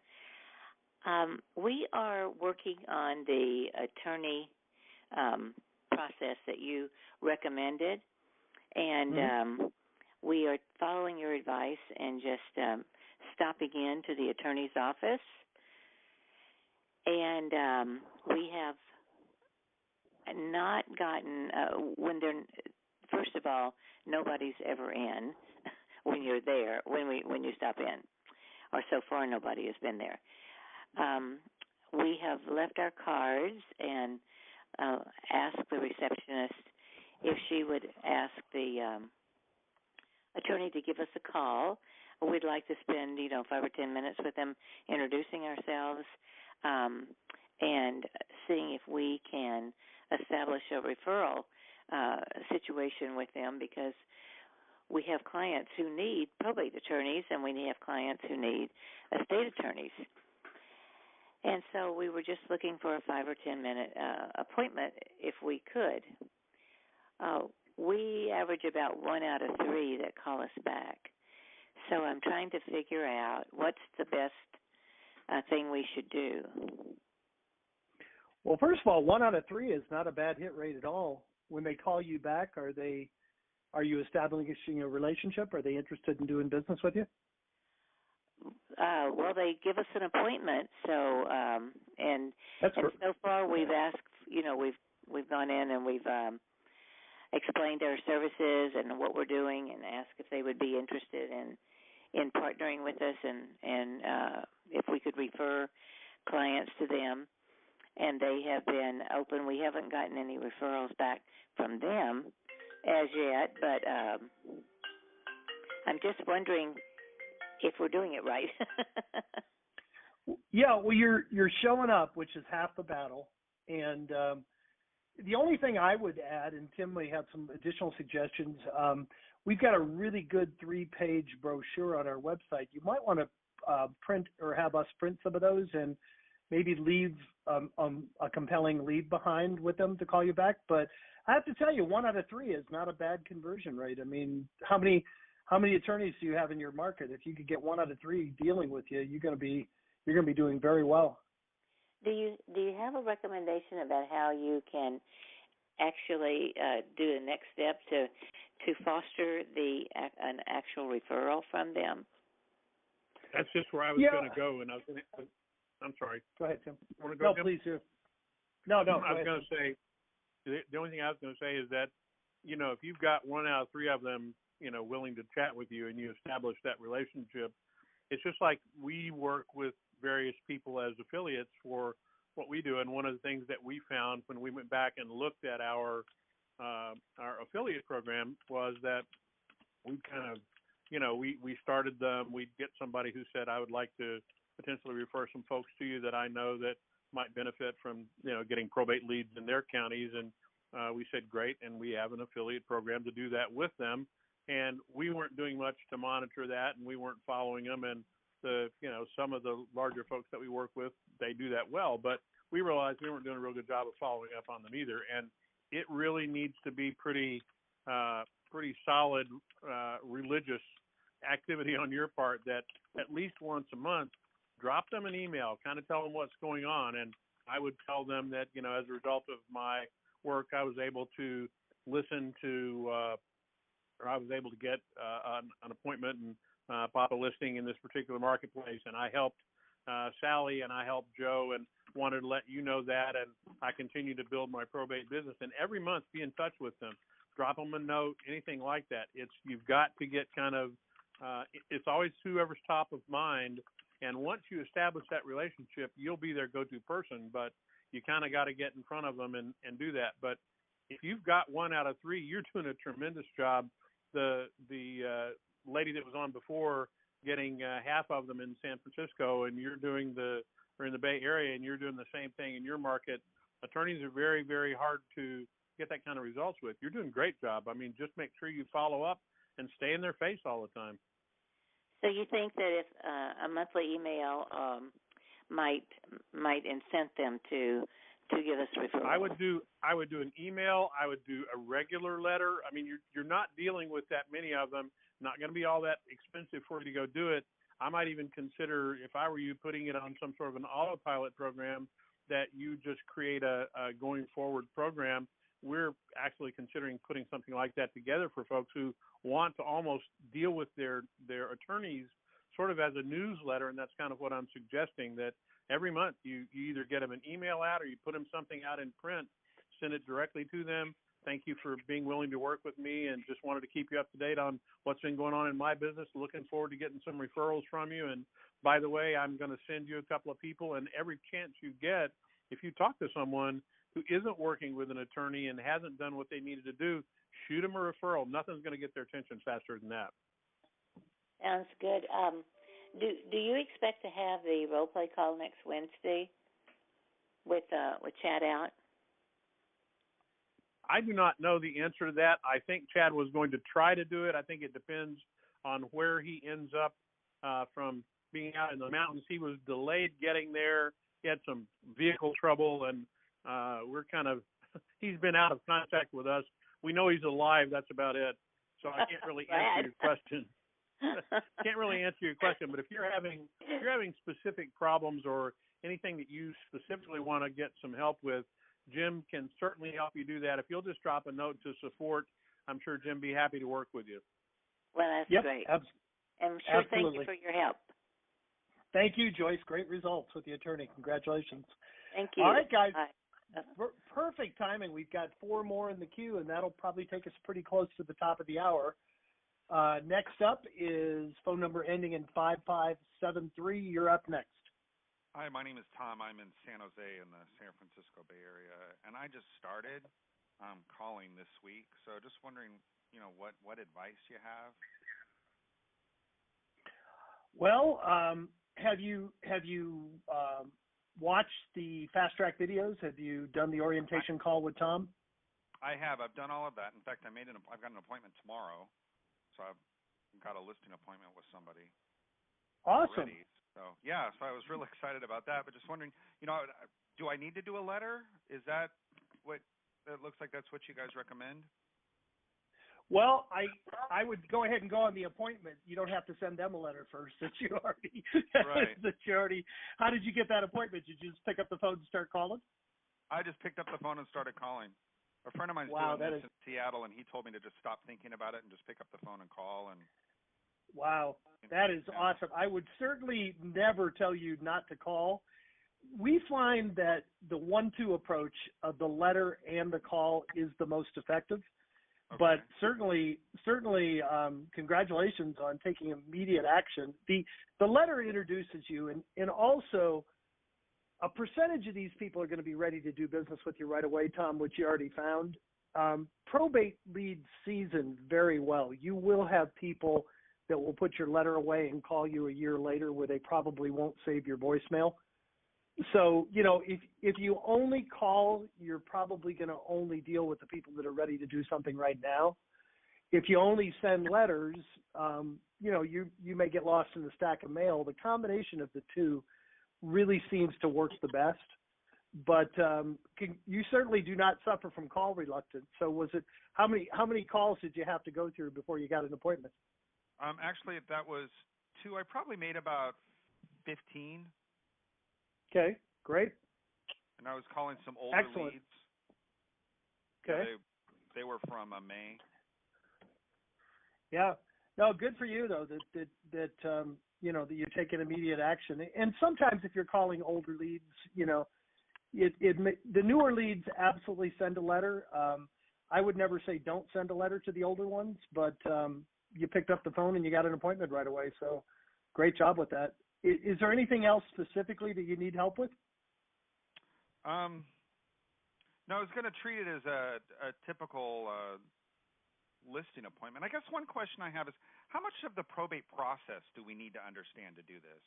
Speaker 10: We are working on the attorney process that you recommended, and we are following your advice and just stopping in to the attorney's office. And we have not gotten first of all, nobody's ever in when you're there, when you stop in, or so far nobody has been there. We have left our cards and asked the receptionist if she would ask the attorney to give us a call. We'd like to spend, 5 or 10 minutes with them introducing ourselves and seeing if we can establish a referral situation with them, because we have clients who need probate attorneys and we have clients who need estate attorneys. And so we were just looking for a 5 or 10 minute appointment if we could. We average about 1 out of 3 that call us back. So I'm trying to figure out what's the best thing we should do.
Speaker 4: Well, first of all, 1 out of 3 is not a bad hit rate at all. When they call you back, are you establishing a relationship? Are they interested in doing business with you?
Speaker 10: Well, they give us an appointment. So, and so far we've asked, we've gone in and we've explained our services and what we're doing, and asked if they would be interested in partnering with us, and if we could refer clients to them. And they have been open. We haven't gotten any referrals back from them as yet, but I'm just wondering if we're doing it right.
Speaker 4: Yeah, well, you're showing up, which is half the battle. And the only thing I would add, and Tim may have some additional suggestions, we've got a really good 3-page brochure on our website. You might want to print or have us print some of those and maybe leave a compelling lead behind with them to call you back. But I have to tell you, 1 out of 3 is not a bad conversion rate. I mean, how many attorneys do you have in your market? If you could get 1 out of 3 dealing with you, you're going to be doing very well.
Speaker 10: Do you have a recommendation about how you can actually do the next step to foster an actual referral from them?
Speaker 3: That's just where I was going to go, and I'm sorry.
Speaker 4: Go ahead, Tim.
Speaker 3: Want to go?
Speaker 4: No,
Speaker 3: Tim?
Speaker 4: please do. No.
Speaker 3: I was going to say, the only thing I was going to say is that, if you've got 1 out of 3 of them, willing to chat with you and you establish that relationship, it's just like we work with various people as affiliates for what we do. And one of the things that we found when we went back and looked at our affiliate program was that we kind of, we started them. We'd get somebody who said, I would like to potentially refer some folks to you that I know that might benefit from, getting probate leads in their counties. And we said, great. And we have an affiliate program to do that with them. And we weren't doing much to monitor that, and we weren't following them. And some of the larger folks that we work with, they do that well. But we realized we weren't doing a real good job of following up on them either. And it really needs to be pretty solid religious activity on your part, that at least once a month, drop them an email, kind of tell them what's going on. And I would tell them that, as a result of my work, I was able to listen to or I was able to get an appointment and pop a listing in this particular marketplace. And I helped Sally and I helped Joe, and wanted to let you know that. And I continue to build my probate business. And every month, be in touch with them. Drop them a note, anything like that. You've got to get kind of, it's always whoever's top of mind. And once you establish that relationship, you'll be their go-to person. But you kind of got to get in front of them and do that. But if you've got 1 out of 3, you're doing a tremendous job. The lady that was on before, getting half of them in San Francisco, and you're doing or in the Bay Area, and you're doing the same thing in your market. Attorneys are very, very hard to get that kind of results with. You're doing a great job. I mean, just make sure you follow up and stay in their face all the time.
Speaker 10: So you think that if a monthly email might incent them to to give us referrals?
Speaker 3: I would do an email. I would do a regular letter. I mean, you're not dealing with that many of them. Not going to be all that expensive for you to go do it. I might even consider, if I were you, putting it on some sort of an autopilot program that you just create a going forward program. We're actually considering putting something like that together for folks who want to almost deal with their attorneys sort of as a newsletter, and that's kind of what I'm suggesting, that every month you either get them an email out or you put them something out in print, send it directly to them. Thank you for being willing to work with me, and just wanted to keep you up to date on what's been going on in my business. Looking forward to getting some referrals from you. And by the way, I'm going to send you a couple of people, and every chance you get, if you talk to someone who isn't working with an attorney and hasn't done what they needed to do, shoot them a referral. Nothing's going to get their attention faster than that.
Speaker 10: Sounds good. Do you expect to have the role play call next Wednesday with Chad out?
Speaker 3: I do not know the answer to that. I think Chad was going to try to do it. I think it depends on where he ends up from being out in the mountains. He was delayed getting there. He had some vehicle trouble, and he's been out of contact with us. We know he's alive. That's about it. So I can't really answer your question. Can't really answer your question, but if you're having specific problems or anything that you specifically want to get some help with, Jim can certainly help you do that. If you'll just drop a note to support, I'm sure Jim be happy to work with you.
Speaker 10: Well, that's great. And sure,
Speaker 4: absolutely.
Speaker 10: Thank you for your help.
Speaker 4: Thank you, Joyce. Great results with the attorney. Congratulations.
Speaker 10: Thank you.
Speaker 4: All right, guys. Perfect timing. We've got 4 more in the queue, and that'll probably take us pretty close to the top of the hour. Next up is phone number ending in 5573. You're up next.
Speaker 11: Hi, my name is Tom. I'm in San Jose in the San Francisco Bay Area, and I just started calling this week. So just wondering, what advice you have?
Speaker 4: Well, have you watched the fast track videos? Have you done the orientation call with Tom?
Speaker 11: I have. I've done all of that. In fact, I've got an appointment tomorrow, so I've got a listing appointment with somebody.
Speaker 4: Awesome.
Speaker 11: Already. So I was real excited about that. But just wondering, do I need to do a letter? Is that what it looks like? That's what you guys recommend?
Speaker 4: Well, I would go ahead and go on the appointment. You don't have to send them a letter first, since you already.
Speaker 11: Right.
Speaker 4: How did you get that appointment? Did you just pick up the phone and start calling?
Speaker 11: I just picked up the phone and started calling. A friend of mine's doing this in Seattle, and he told me to just stop thinking about it and just pick up the phone and call. And
Speaker 4: wow, that is awesome. I would certainly never tell you not to call. We find that the 1-2 approach of the letter and the call is the most effective. Okay. But certainly, congratulations on taking immediate action. The letter introduces you, and also a percentage of these people are going to be ready to do business with you right away, Tom, which you already found. Probate leads season very well. You will have people that will put your letter away and call you a year later where they probably won't save your voicemail. So, if you only call, you're probably going to only deal with the people that are ready to do something right now. If you only send letters, you may get lost in the stack of mail. The combination of the two really seems to work the best. But you certainly do not suffer from call reluctance. So how many calls did you have to go through before you got an appointment?
Speaker 11: Actually, that was 2. I probably made about 15.
Speaker 4: Okay, great.
Speaker 11: And I was calling some older leads.
Speaker 4: Okay.
Speaker 11: They were from May.
Speaker 4: Yeah. No, good for you though that that you're taking immediate action. And sometimes if you're calling older leads, the newer leads absolutely send a letter. I would never say don't send a letter to the older ones, but you picked up the phone and you got an appointment right away. So great job with that. Is there anything else specifically that you need help with?
Speaker 11: No, I was going to treat it as a typical listing appointment. I guess one question I have is, how much of the probate process do we need to understand to do this?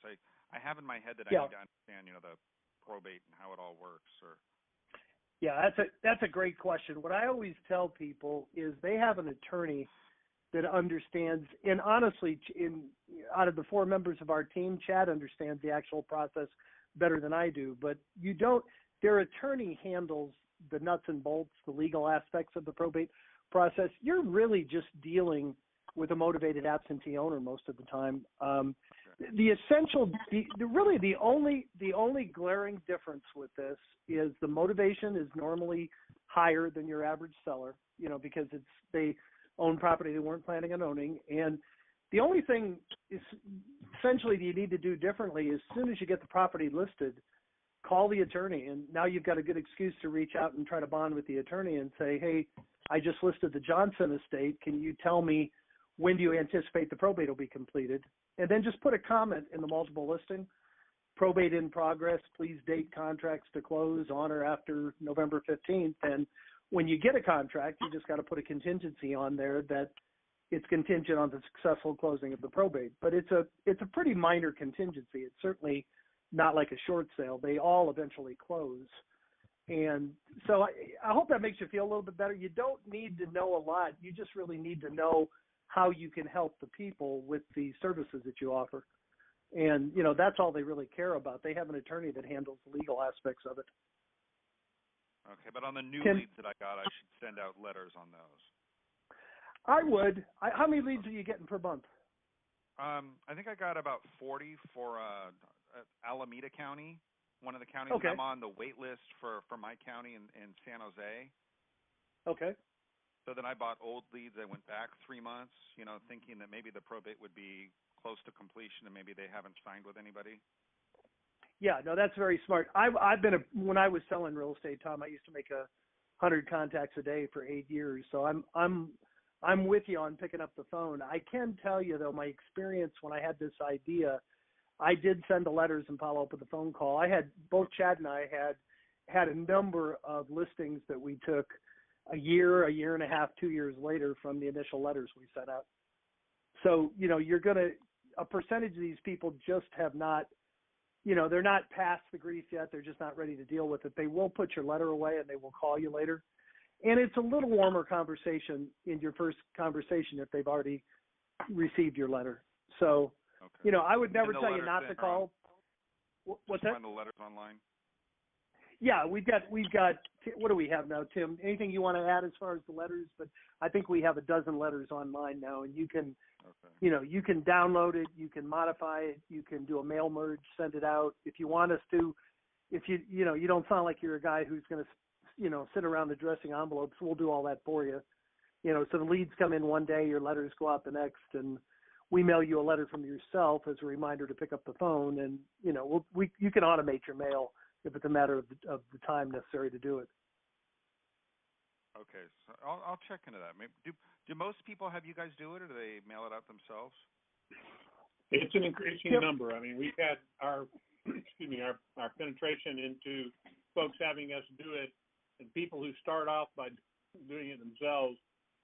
Speaker 11: I have in my head that I need to understand, the probate and how it all works.
Speaker 4: Yeah, that's a great question. What I always tell people is they have an attorney that understands, and honestly, out of the 4 members of our team, Chad understands the actual process better than I do. But their attorney handles the nuts and bolts, the legal aspects of the probate process. You're really just dealing with a motivated absentee owner most of the time. Really the only glaring difference with this is the motivation is normally higher than your average seller, because they own property they weren't planning on owning. And the only thing is essentially you need to do differently is as soon as you get the property listed, call the attorney. And now you've got a good excuse to reach out and try to bond with the attorney and say, hey, I just listed the Johnson estate. Can you tell me when do you anticipate the probate will be completed? And then just put a comment in the multiple listing, probate in progress, please date contracts to close on or after November 15th. And when you get a contract, you just got to put a contingency on there that it's contingent on the successful closing of the probate. But it's a pretty minor contingency. It's certainly not like a short sale. They all eventually close. And so I hope that makes you feel a little bit better. You don't need to know a lot. You just really need to know how you can help the people with the services that you offer. And, that's all they really care about. They have an attorney that handles the legal aspects of it.
Speaker 11: Okay, but on the new leads that I got, I should send out letters on those.
Speaker 4: I would. How many leads are you getting per month?
Speaker 11: I think I got about 40 for Alameda County, one of the counties.
Speaker 4: Okay.
Speaker 11: I'm on the wait list for my county in San Jose.
Speaker 4: Okay.
Speaker 11: So then I bought old leads. I went back 3 months, thinking that maybe the probate would be close to completion and maybe they haven't signed with anybody.
Speaker 4: Yeah, no, that's very smart. When I was selling real estate, Tom, I used to make 100 contacts a day for 8 years. So I'm with you on picking up the phone. I can tell you though, my experience when I had this idea, I did send the letters and follow up with a phone call. Both Chad and I had a number of listings that we took a year and a half, 2 years later from the initial letters we sent out. So, a percentage of these people just have not, they're not past the grief yet. They're just not ready to deal with it. They will put your letter away and they will call you later. And it's a little warmer conversation in your first conversation if they've already received your letter. So,
Speaker 11: okay.
Speaker 4: I would never tell you not to call. What's that?
Speaker 11: Find the letters online.
Speaker 4: Yeah, we've got. What do we have now, Tim? Anything you want to add as far as the letters? But I think we have a dozen letters online now, and you can, you can download it, you can modify it, you can do a mail merge, send it out if you want us to. If you don't sound like you're a guy who's going to, sit around addressing envelopes, we'll do all that for you. So the leads come in one day, your letters go out the next, and we mail you a letter from yourself as a reminder to pick up the phone, and you can automate your mail if it's a matter of the time necessary to do it.
Speaker 11: Okay, so I'll check into that. Maybe, do most people have you guys do it, or do they mail it out themselves?
Speaker 3: It's an increasing number. I mean, we've had our penetration into folks having us do it, and people who start off by doing it themselves.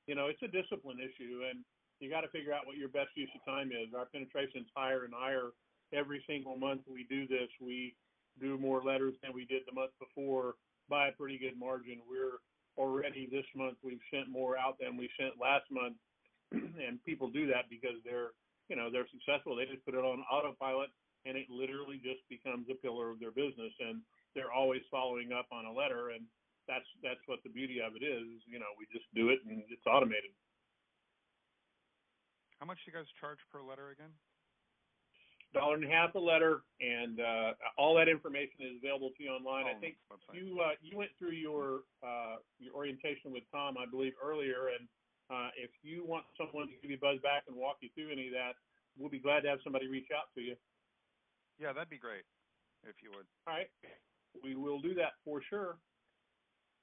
Speaker 3: It's a discipline issue, and you got to figure out what your best use of time is. Our penetration's higher and higher every single month we do this. We do more letters than we did the month before by a pretty good margin. We're already this month we've sent more out than we sent last month, and people do that because they're successful. They just put it on autopilot, and it literally just becomes a pillar of their business, and they're always following up on a letter, and that's what the beauty of it is. We just do it and it's automated.
Speaker 11: How much do you guys charge per letter again?
Speaker 3: $1.50 a letter, and all that information is available to you online. I think you went through your orientation with Tom, I believe, earlier, and if you want someone to give you a buzz back and walk you through any of that, we'll be glad to have somebody reach out to you.
Speaker 11: Yeah, that'd be great if you would.
Speaker 3: All right, we will do that for sure.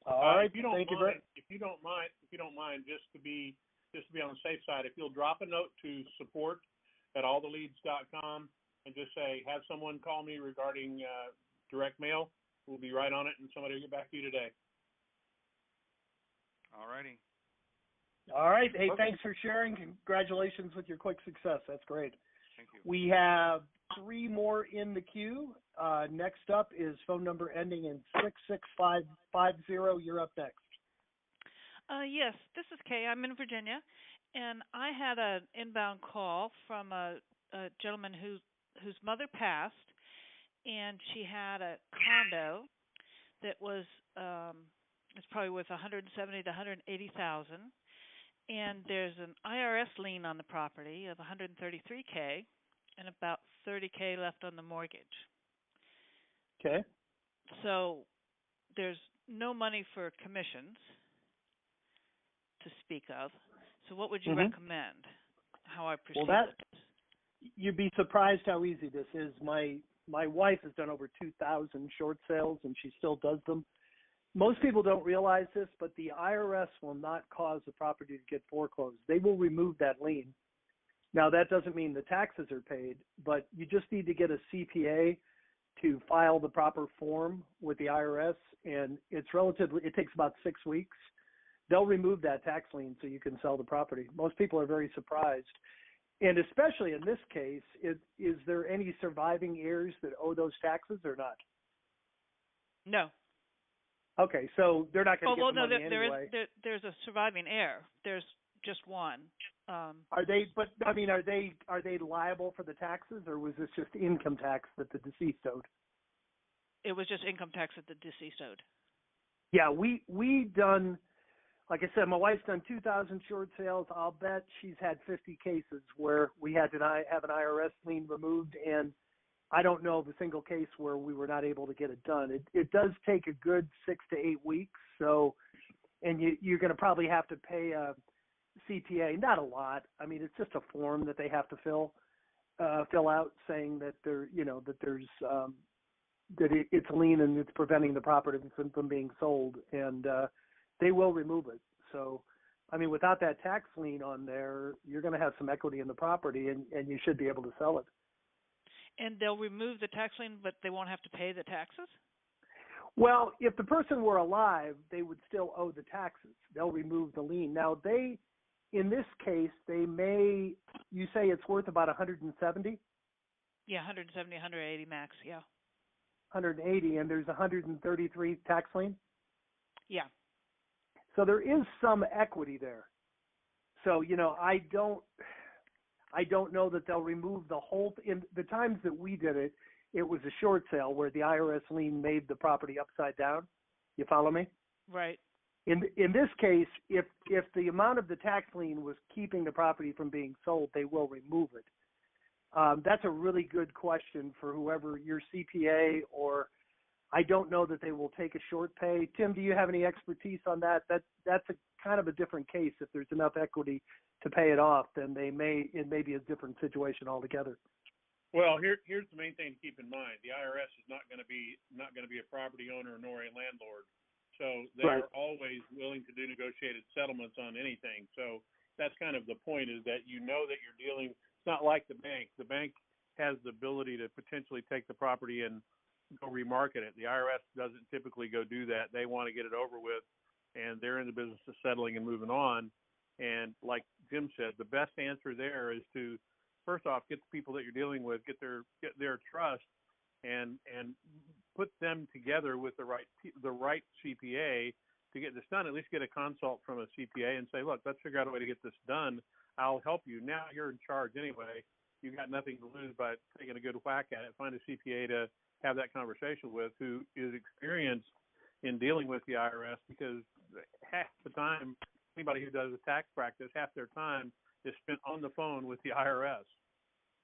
Speaker 4: All right,
Speaker 3: if you don't mind, just to be on the safe side, if you'll drop a note to support@alltheleads.com and just say, have someone call me regarding direct mail, we'll be right on it, and somebody will get back to you today.
Speaker 11: All righty.
Speaker 4: All right. Hey, Thanks for sharing. Congratulations with your quick success. That's great.
Speaker 11: Thank you.
Speaker 4: We have 3 more in the queue. Next up is phone number ending in 66550. You're up next.
Speaker 12: Yes, this is Kay. I'm in Virginia, and I had an inbound call from a gentleman whose mother passed, and she had a condo that was it's probably worth 170 to 180,000, and there's an IRS lien on the property of 133K and about 30K left on the mortgage.
Speaker 4: Okay.
Speaker 12: So there's no money for commissions to speak of. So what would you recommend? How I proceed with this?
Speaker 4: You'd be surprised how easy this is. My wife has done over 2,000 short sales, and she still does them. Most people don't realize this, but the IRS will not cause the property to get foreclosed. They will remove that lien. Now, that doesn't mean the taxes are paid, but you just need to get a CPA to file the proper form with the IRS, and it takes about 6 weeks. They'll remove that tax lien so you can sell the property. Most people are very surprised. And especially in this case, is there any surviving heirs that owe those taxes or not?
Speaker 12: No.
Speaker 4: Okay, so they're not going to get the money anyway.
Speaker 12: There's a surviving heir. There's just one.
Speaker 4: Are they? But I mean, are they liable for the taxes, or was this just income tax that the deceased owed?
Speaker 12: It was just income tax that the deceased owed.
Speaker 4: Yeah, we done. Like I said, my wife's done 2,000 short sales. I'll bet she's had 50 cases where we had to have an IRS lien removed, and I don't know of a single case where we were not able to get it done. It does take a good 6 to 8 weeks. So, and you're going to probably have to pay a CPA, not a lot. I mean, it's just a form that they have to fill out saying that it's a lien and it's preventing the property from being sold, and they will remove it. So, I mean, without that tax lien on there, you're going to have some equity in the property, and you should be able to sell it.
Speaker 12: And they'll remove the tax lien, but they won't have to pay the taxes?
Speaker 4: Well, if the person were alive, they would still owe the taxes. They'll remove the lien. Now, in this case, you say it's worth about 170?
Speaker 12: Yeah, 170, 180 max, yeah.
Speaker 4: 180, and there's 133 tax lien?
Speaker 12: Yeah.
Speaker 4: So there is some equity there. So, I don't know that they'll remove the whole. In the times that we did it, it was a short sale where the IRS lien made the property upside down. You follow me?
Speaker 12: Right.
Speaker 4: In this case, if the amount of the tax lien was keeping the property from being sold, they will remove it. That's a really good question for whoever your CPA, or I don't know that they will take a short pay. Tim, do you have any expertise on that? That's a kind of a different case. If there's enough equity to pay it off, then it may be a different situation altogether.
Speaker 3: Well, here's the main thing to keep in mind: the IRS is not going to be a property owner nor a landlord, so they're always willing to do negotiated settlements on anything. So that's kind of the point: is that that you're dealing. It's not like the bank. The bank has the ability to potentially take the property and go remarket it. The IRS doesn't typically go do that. They want to get it over with, and they're in the business of settling and moving on. And like Jim said, the best answer there is to, first off, get the people that you're dealing with, get their trust, and put them together with the right CPA to get this done. At least get a consult from a CPA and say, look, let's figure out a way to get this done. I'll help you. Now you're in charge anyway. You've got nothing to lose by taking a good whack at it. Find a CPA to have that conversation with who is experienced in dealing with the IRS, because half the time, anybody who does a tax practice, half their time is spent on the phone with the IRS.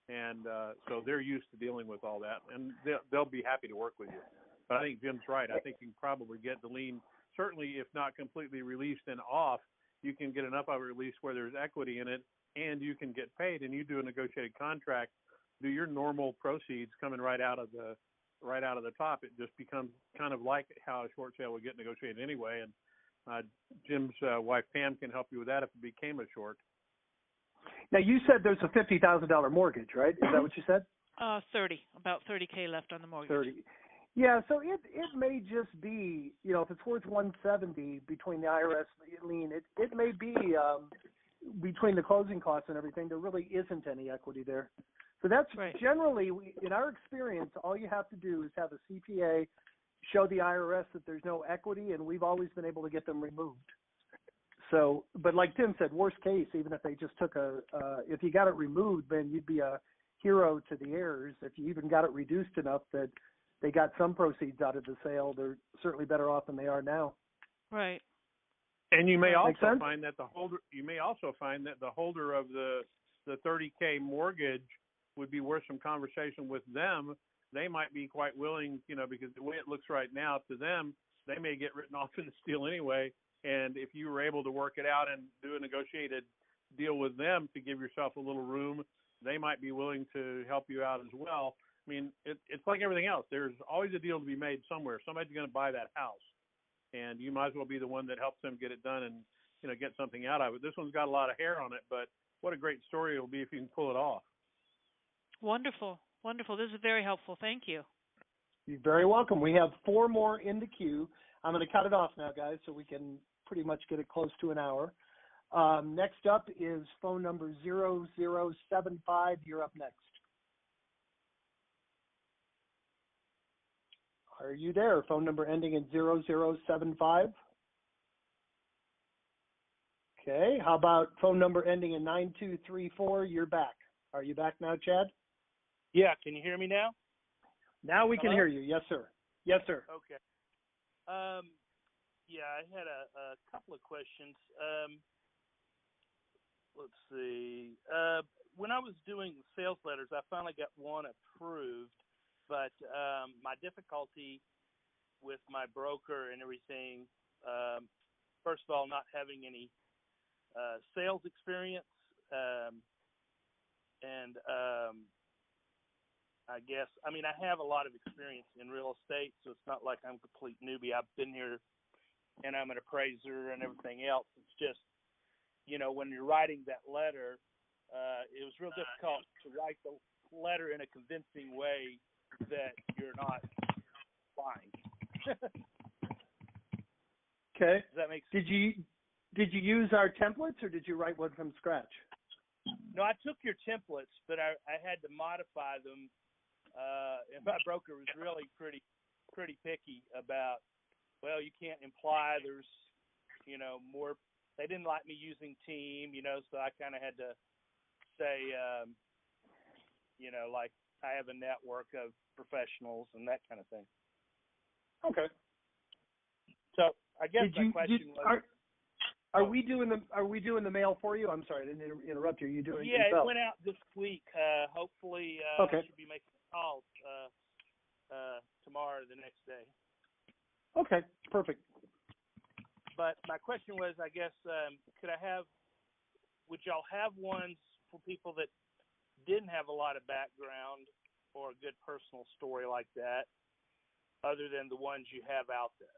Speaker 3: And so they're used to dealing with all that, and they'll be happy to work with you. But I think Jim's right. I think you can probably get the lien, certainly if not completely released and off, you can get enough of it released where there's equity in it, and you can get paid, and you do a negotiated contract, do your normal proceeds coming right out of the top. It just becomes kind of like how a short sale would get negotiated anyway. And Jim's wife Pam can help you with that if it became a short.
Speaker 4: Now you said there's a $50,000 mortgage, right? Is that what you said?
Speaker 12: 30, about 30K left on the mortgage.
Speaker 4: 30. Yeah, so it may just be, if it's worth 170 between the IRS lien, it may be between the closing costs and everything, there really isn't any equity there. So that's generally, in our experience, all you have to do is have a CPA show the IRS that there's no equity, and we've always been able to get them removed. So, but like Tim said, worst case, even if they just took if you got it removed, then you'd be a hero to the heirs. If you even got it reduced enough that they got some proceeds out of the sale, they're certainly better off than they are now.
Speaker 12: Right.
Speaker 3: And you may also find that the holder of the 30K mortgage would be worth some conversation with them. They might be quite willing, because the way it looks right now to them, they may get written off in the deal anyway. And if you were able to work it out and do a negotiated deal with them to give yourself a little room, they might be willing to help you out as well. I mean, it's like everything else. There's always a deal to be made somewhere. Somebody's going to buy that house, and you might as well be the one that helps them get it done and, get something out of it. This one's got a lot of hair on it, but what a great story it'll be if you can pull it off.
Speaker 12: Wonderful. Wonderful. This is very helpful. Thank you.
Speaker 4: You're very welcome. We have 4 more in the queue. I'm going to cut it off now, guys, so we can pretty much get it close to an hour. Next up is phone number 0075. You're up next. Are you there? Phone number ending in 0075. Okay. How about phone number ending in 9234? You're back. Are you back now, Chad?
Speaker 13: Yeah. Can you hear me now?
Speaker 4: Now we can hear you. Yes, sir. Yes, sir.
Speaker 13: Okay. Yeah, I had a couple of questions. Let's see. When I was doing sales letters, I finally got one approved, but my difficulty with my broker and everything, first of all, not having any sales experience, and I guess, I have a lot of experience in real estate, so it's not like I'm a complete newbie. I've been here, and I'm an appraiser and everything else. It's just, when you're writing that letter, it was real difficult to write the letter in a convincing way that you're not lying.
Speaker 4: Okay.
Speaker 13: Does that make sense?
Speaker 4: Did you use our templates, or did you write one from scratch?
Speaker 13: No, I took your templates, but I had to modify them. And my broker was really pretty picky about, well, you can't imply there's, more. They didn't like me using team, so I kind of had to say, like I have a network of professionals and that kind of thing.
Speaker 4: Okay.
Speaker 13: So I guess my question was,
Speaker 4: are we doing the mail for you? I'm sorry, I didn't interrupt you. Are you doing it
Speaker 13: yourself?
Speaker 4: yourself?
Speaker 13: It went out this week. Hopefully,
Speaker 4: okay.
Speaker 13: I should be making calls tomorrow or the next day.
Speaker 4: Okay, perfect.
Speaker 13: But my question was, I guess, would y'all have ones for people that didn't have a lot of background or a good personal story like that, other than the ones you have out there?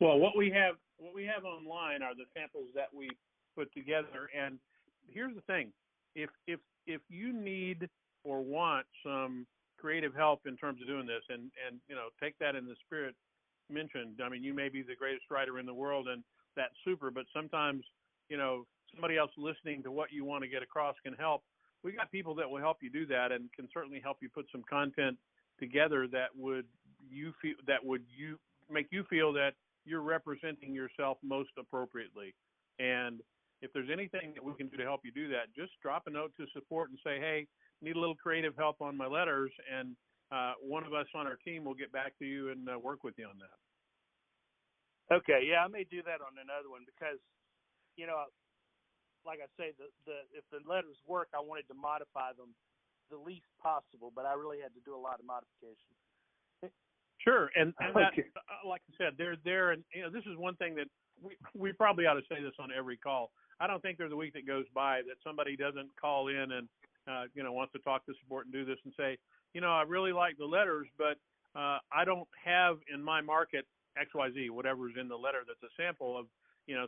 Speaker 3: Well, what we have online are the samples that we put together. And here's the thing: if you need or want some creative help in terms of doing this, and take that in the spirit mentioned. You may be the greatest writer in the world, and that's super. But sometimes, somebody else listening to what you want to get across can help. We got people that will help you do that, and can certainly help you put some content together that would make you feel that you're representing yourself most appropriately. And if there's anything that we can do to help you do that, just drop a note to support and say, hey, need a little creative help on my letters, and one of us on our team will get back to you and work with you on that.
Speaker 13: Okay, yeah, I may do that on another one because, like I say, if the letters work, I wanted to modify them the least possible, but I really had to do a lot of modifications.
Speaker 3: Sure, and that, like I said, they're there, and this is one thing that we probably ought to say this on every call. I don't think there's a week that goes by that somebody doesn't call in and wants to talk to support and do this and say, I really like the letters, but I don't have in my market XYZ, whatever's in the letter that's a sample of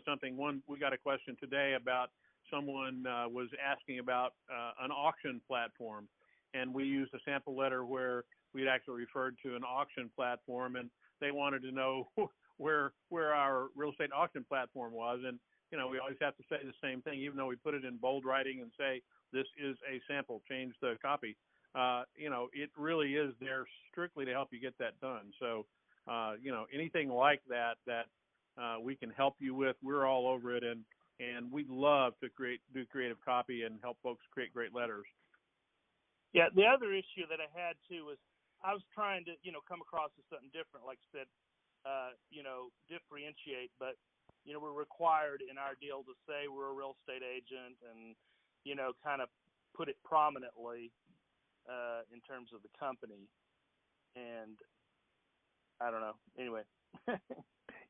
Speaker 3: something. We got a question today about someone was asking about an auction platform, and we used a sample letter where we'd actually referred to an auction platform, and they wanted to know where our real estate auction platform was. And, we always have to say the same thing, even though we put it in bold writing and say, this is a sample, change the copy. It really is there strictly to help you get that done. So, anything like that we can help you with, we're all over it. And we love to do creative copy and help folks create great letters.
Speaker 13: Yeah, the other issue that I had too was I was trying to, come across as something different, like I said, differentiate, but, we're required in our deal to say we're a real estate agent and, kind of put it prominently in terms of the company. And I don't know. Anyway.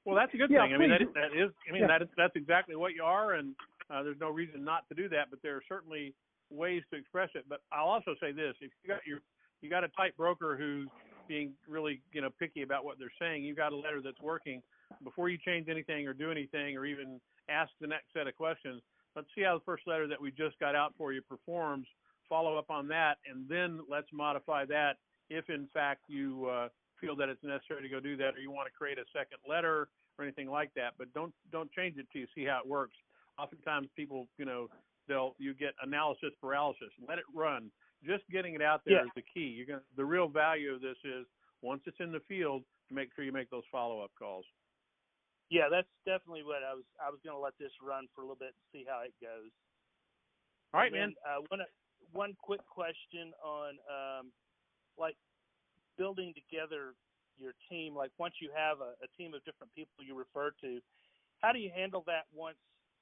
Speaker 3: Well, that's a good thing. I mean, that's exactly what you are, and there's no reason not to do that. But there are certainly ways to express it. But I'll also say this: if you got a tight broker who's being really picky about what they're saying, you've got a letter that's working. Before you change anything or do anything or even ask the next set of questions, let's see how the first letter that we just got out for you performs. Follow up on that, and then let's modify that if in fact you feel that it's necessary to go do that, or you want to create a second letter or anything like that. But don't change it till you see how it works. Oftentimes people, you get analysis paralysis. Let it run. Just getting it out there is the key. The real value of this is once it's in the field, make sure you make those follow-up calls.
Speaker 13: Yeah, that's definitely what I was going to let this run for a little bit and see how it goes.
Speaker 3: All right, man.
Speaker 13: One quick question on building together your team. Like once you have a team of different people you refer to, how do you handle that once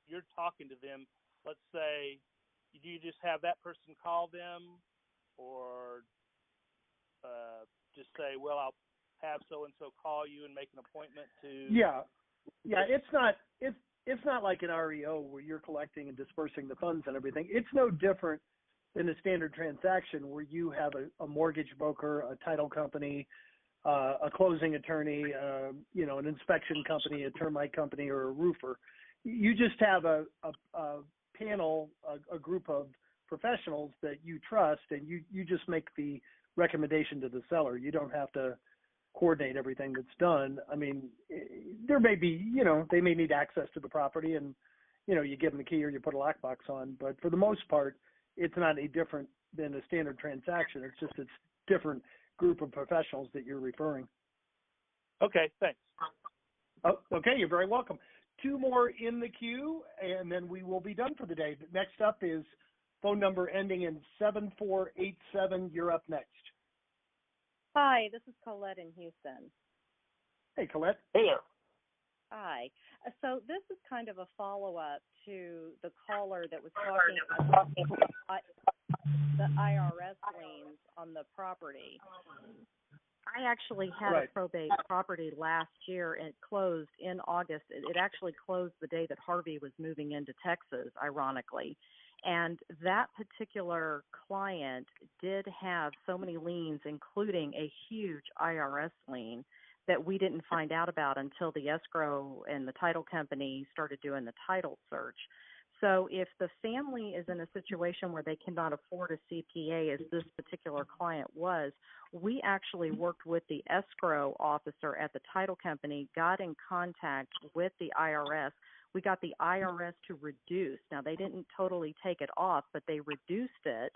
Speaker 13: you're talking to them? Let's say, do you just have that person call them, or just say, well, I'll have so and so call you and make an appointment to?
Speaker 4: Yeah. It's not like an REO where you're collecting and dispersing the funds and everything. It's no different than a standard transaction where you have a mortgage broker, a title company, a closing attorney, an inspection company, a termite company, or a roofer. You just have a panel, a group of professionals that you trust, and you just make the recommendation to the seller. You don't have to coordinate everything that's done. I mean, there may be, they may need access to the property, and, you give them the key or you put a lockbox on. But for the most part, it's not any different than a standard transaction. It's different group of professionals that you're referring.
Speaker 13: Okay, thanks.
Speaker 4: Oh, okay, you're very welcome. 2 more in the queue, and then we will be done for the day. Next up is phone number ending in 7487. You're up next.
Speaker 14: Hi, this is Collette in Houston.
Speaker 4: Hey, Collette.
Speaker 13: Hey there.
Speaker 14: Hi. So this is kind of a follow-up to the caller that was talking about the IRS liens on the property. I actually had a probate property last year, and it closed in August. It actually closed the day that Harvey was moving into Texas, ironically. And that particular client did have so many liens, including a huge IRS lien, that we didn't find out about until the escrow and the title company started doing the title search. So if the family is in a situation where they cannot afford a CPA, as this particular client was, we actually worked with the escrow officer at the title company, got in contact with the IRS. We got the IRS to reduce. Now, they didn't totally take it off, but they reduced it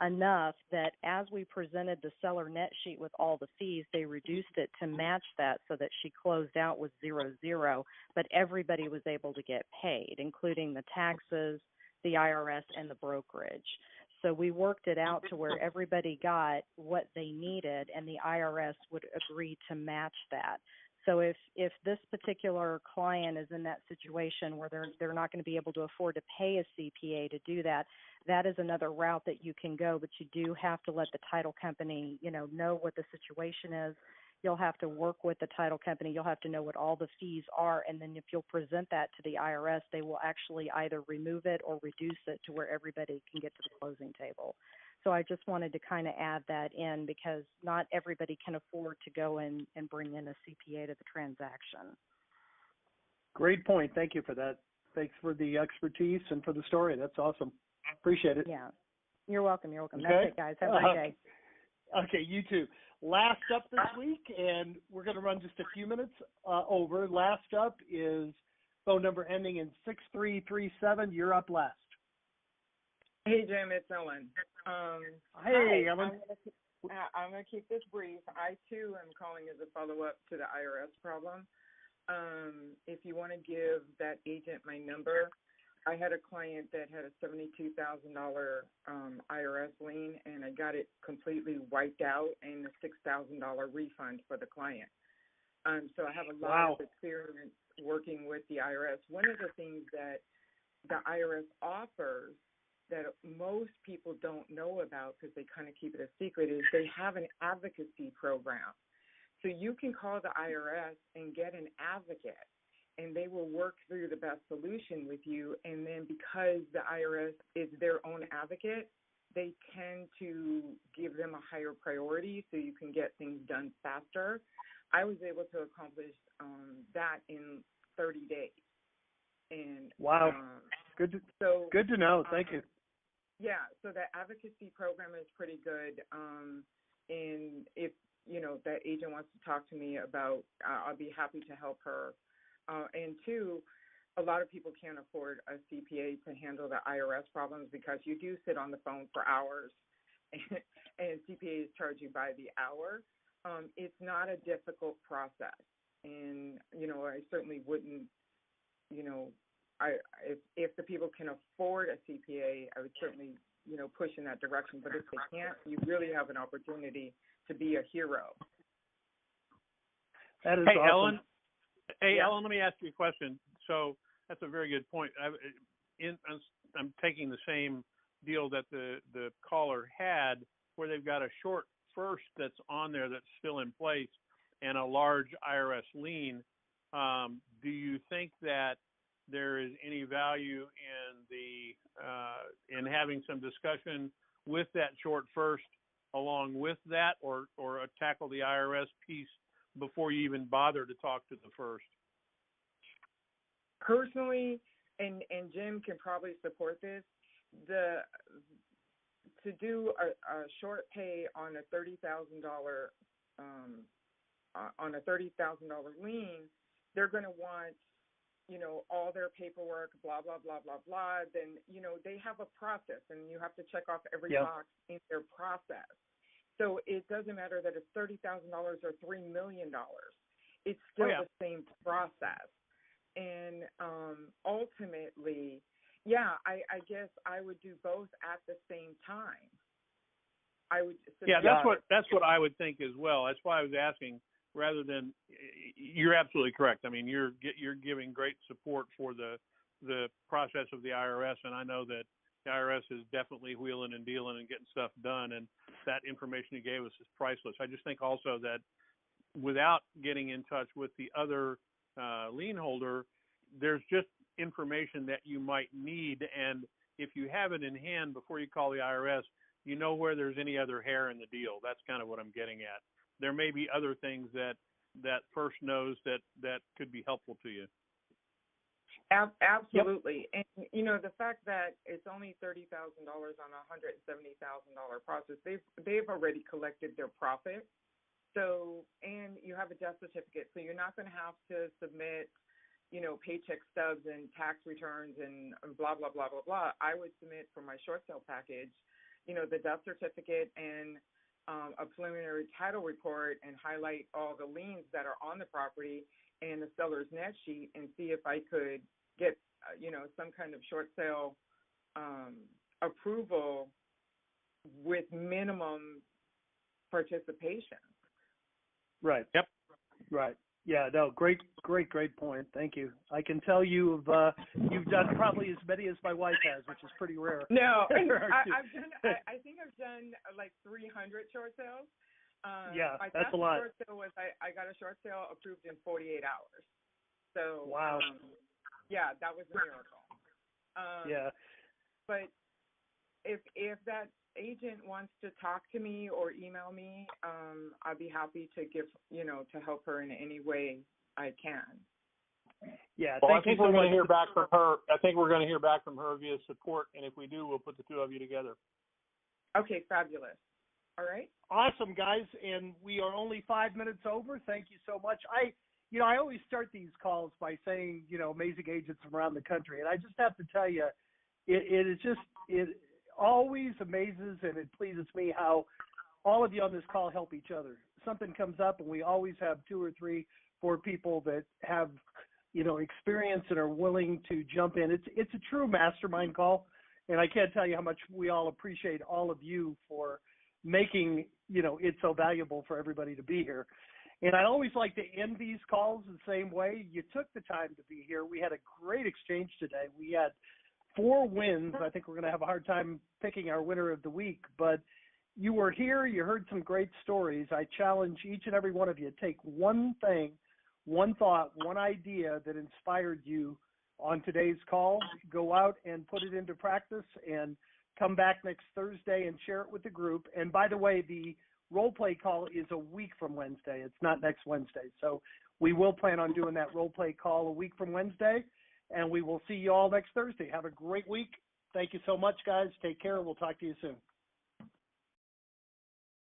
Speaker 14: enough that as we presented the seller net sheet with all the fees, they reduced it to match that so that she closed out with 0-0, but everybody was able to get paid, including the taxes, the IRS, and the brokerage. So we worked it out to where everybody got what they needed, and the IRS would agree to match that. So if this particular client is in that situation where they're not going to be able to afford to pay a CPA to do that, that is another route that you can go, but you do have to let the title company, know what the situation is. You'll have to work with the title company. You'll have to know what all the fees are, and then if you'll present that to the IRS, they will actually either remove it or reduce it to where everybody can get to the closing table. So I just wanted to kind of add that in because not everybody can afford to go in and bring in a CPA to the transaction.
Speaker 4: Great point. Thank you for that. Thanks for the expertise and for the story. That's awesome. Appreciate it.
Speaker 14: Yeah. You're welcome. You're welcome.
Speaker 4: Okay.
Speaker 14: That's it, guys. Have a great day.
Speaker 4: Okay, you too. Last up this week, and we're going to run just a few minutes over. Last up is phone number ending in 6337. You're up last.
Speaker 15: Hey, Jim, it's Ellen.
Speaker 4: Hey, Ellen.
Speaker 15: I'm going to keep this brief. I, too, am calling as a follow-up to the IRS problem. If you want to give that agent my number, I had a client that had a $72,000 IRS lien, and I got it completely wiped out and a $6,000 refund for the client. So I have a lot of experience working with the IRS. One of the things that the IRS offers that most people don't know about because they kind of keep it a secret is they have an advocacy program. So you can call the IRS and get an advocate, and they will work through the best solution with you. And then because the IRS is their own advocate, they tend to give them a higher priority so you can get things done faster. I was able to accomplish that in 30 days. And
Speaker 4: good to know. Thank you.
Speaker 15: Yeah, so the advocacy program is pretty good. And if, that agent wants to talk to me about, I'll be happy to help her. And two, a lot of people can't afford a CPA to handle the IRS problems because you do sit on the phone for hours and CPAs charge you by the hour. It's not a difficult process. And, I certainly wouldn't, if the people can afford a CPA, I would certainly, push in that direction. But if they can't, you really have an opportunity to be a hero.
Speaker 4: That is
Speaker 3: awesome.
Speaker 4: Ellen.
Speaker 3: Hey, Ellen, let me ask you a question. So that's a very good point. I'm taking the same deal that the caller had, where they've got a short first that's on there that's still in place and a large IRS lien. Do you think that there is any value in having some discussion with that short first along with that, or tackle the IRS piece before you even bother to talk to the first?
Speaker 15: Personally, and Jim can probably support this, to do a short pay on a $30,000 lien, they're going to want, all their paperwork, blah, blah, blah, blah, blah. Then, they have a process, and you have to check off every box in their process. So it doesn't matter that it's $30,000 or $3 million. It's still the same process. And ultimately, I guess I would do both at the same time.
Speaker 3: That's what I would think as well. That's why I was asking. Rather than, you're absolutely correct. I mean, you're giving great support for the process of the IRS, and I know that the IRS is definitely wheeling and dealing and getting stuff done, and that information you gave us is priceless. I just think also that without getting in touch with the other lien holder, there's just information that you might need, and if you have it in hand before you call the IRS, you know where there's any other hair in the deal. That's kind of what I'm getting at. There may be other things that first knows that could be helpful to you.
Speaker 15: Absolutely. Yep. And, the fact that it's only $30,000 on a $170,000 process, they've already collected their profit. So, and you have a death certificate, so you're not going to have to submit, paycheck stubs and tax returns and blah, blah, blah, blah, blah. I would submit for my short sale package, the death certificate and a preliminary title report and highlight all the liens that are on the property and the seller's net sheet and see if I could get, some kind of short sale approval with minimum participation.
Speaker 4: Right. Yep. Right. Yeah, no, great point. Thank you. I can tell you've done probably as many as my wife has, which is pretty rare.
Speaker 15: No, I think I've done like 300 short sales.
Speaker 4: That's a lot.
Speaker 15: Short sale was I got a short sale approved in 48 hours. So
Speaker 4: wow.
Speaker 15: That was a miracle. But if that agent wants to talk to me or email me, I'd be happy to give, to help her in any way I can.
Speaker 4: Yeah.
Speaker 3: Well, I think we're going to hear back from her. I think we're going to hear back from her via support, and if we do, we'll put the two of you together.
Speaker 15: Okay, fabulous. All right.
Speaker 4: Awesome, guys, and we are only 5 minutes over. Thank you so much. I always start these calls by saying, amazing agents from around the country, and I just have to tell you, it always amazes and it pleases me how all of you on this call help each other. Something comes up and we always have 2 or 3, 4 people that have, experience and are willing to jump in. It's a true mastermind call, and I can't tell you how much we all appreciate all of you for making it so valuable for everybody to be here. And I always like to end these calls the same way. You took the time to be here. We had a great exchange today. We had 4 wins. I think we're going to have a hard time picking our winner of the week, but you were here. You heard some great stories. I challenge each and every one of you to take one thing, one thought, one idea that inspired you on today's call. Go out and put it into practice and come back next Thursday and share it with the group. And by the way, the role play call is a week from Wednesday. It's not next Wednesday. So we will plan on doing that role play call a week from Wednesday, and we will see you all next Thursday. Have a great week. Thank you so much, guys. Take care. We'll talk to you soon.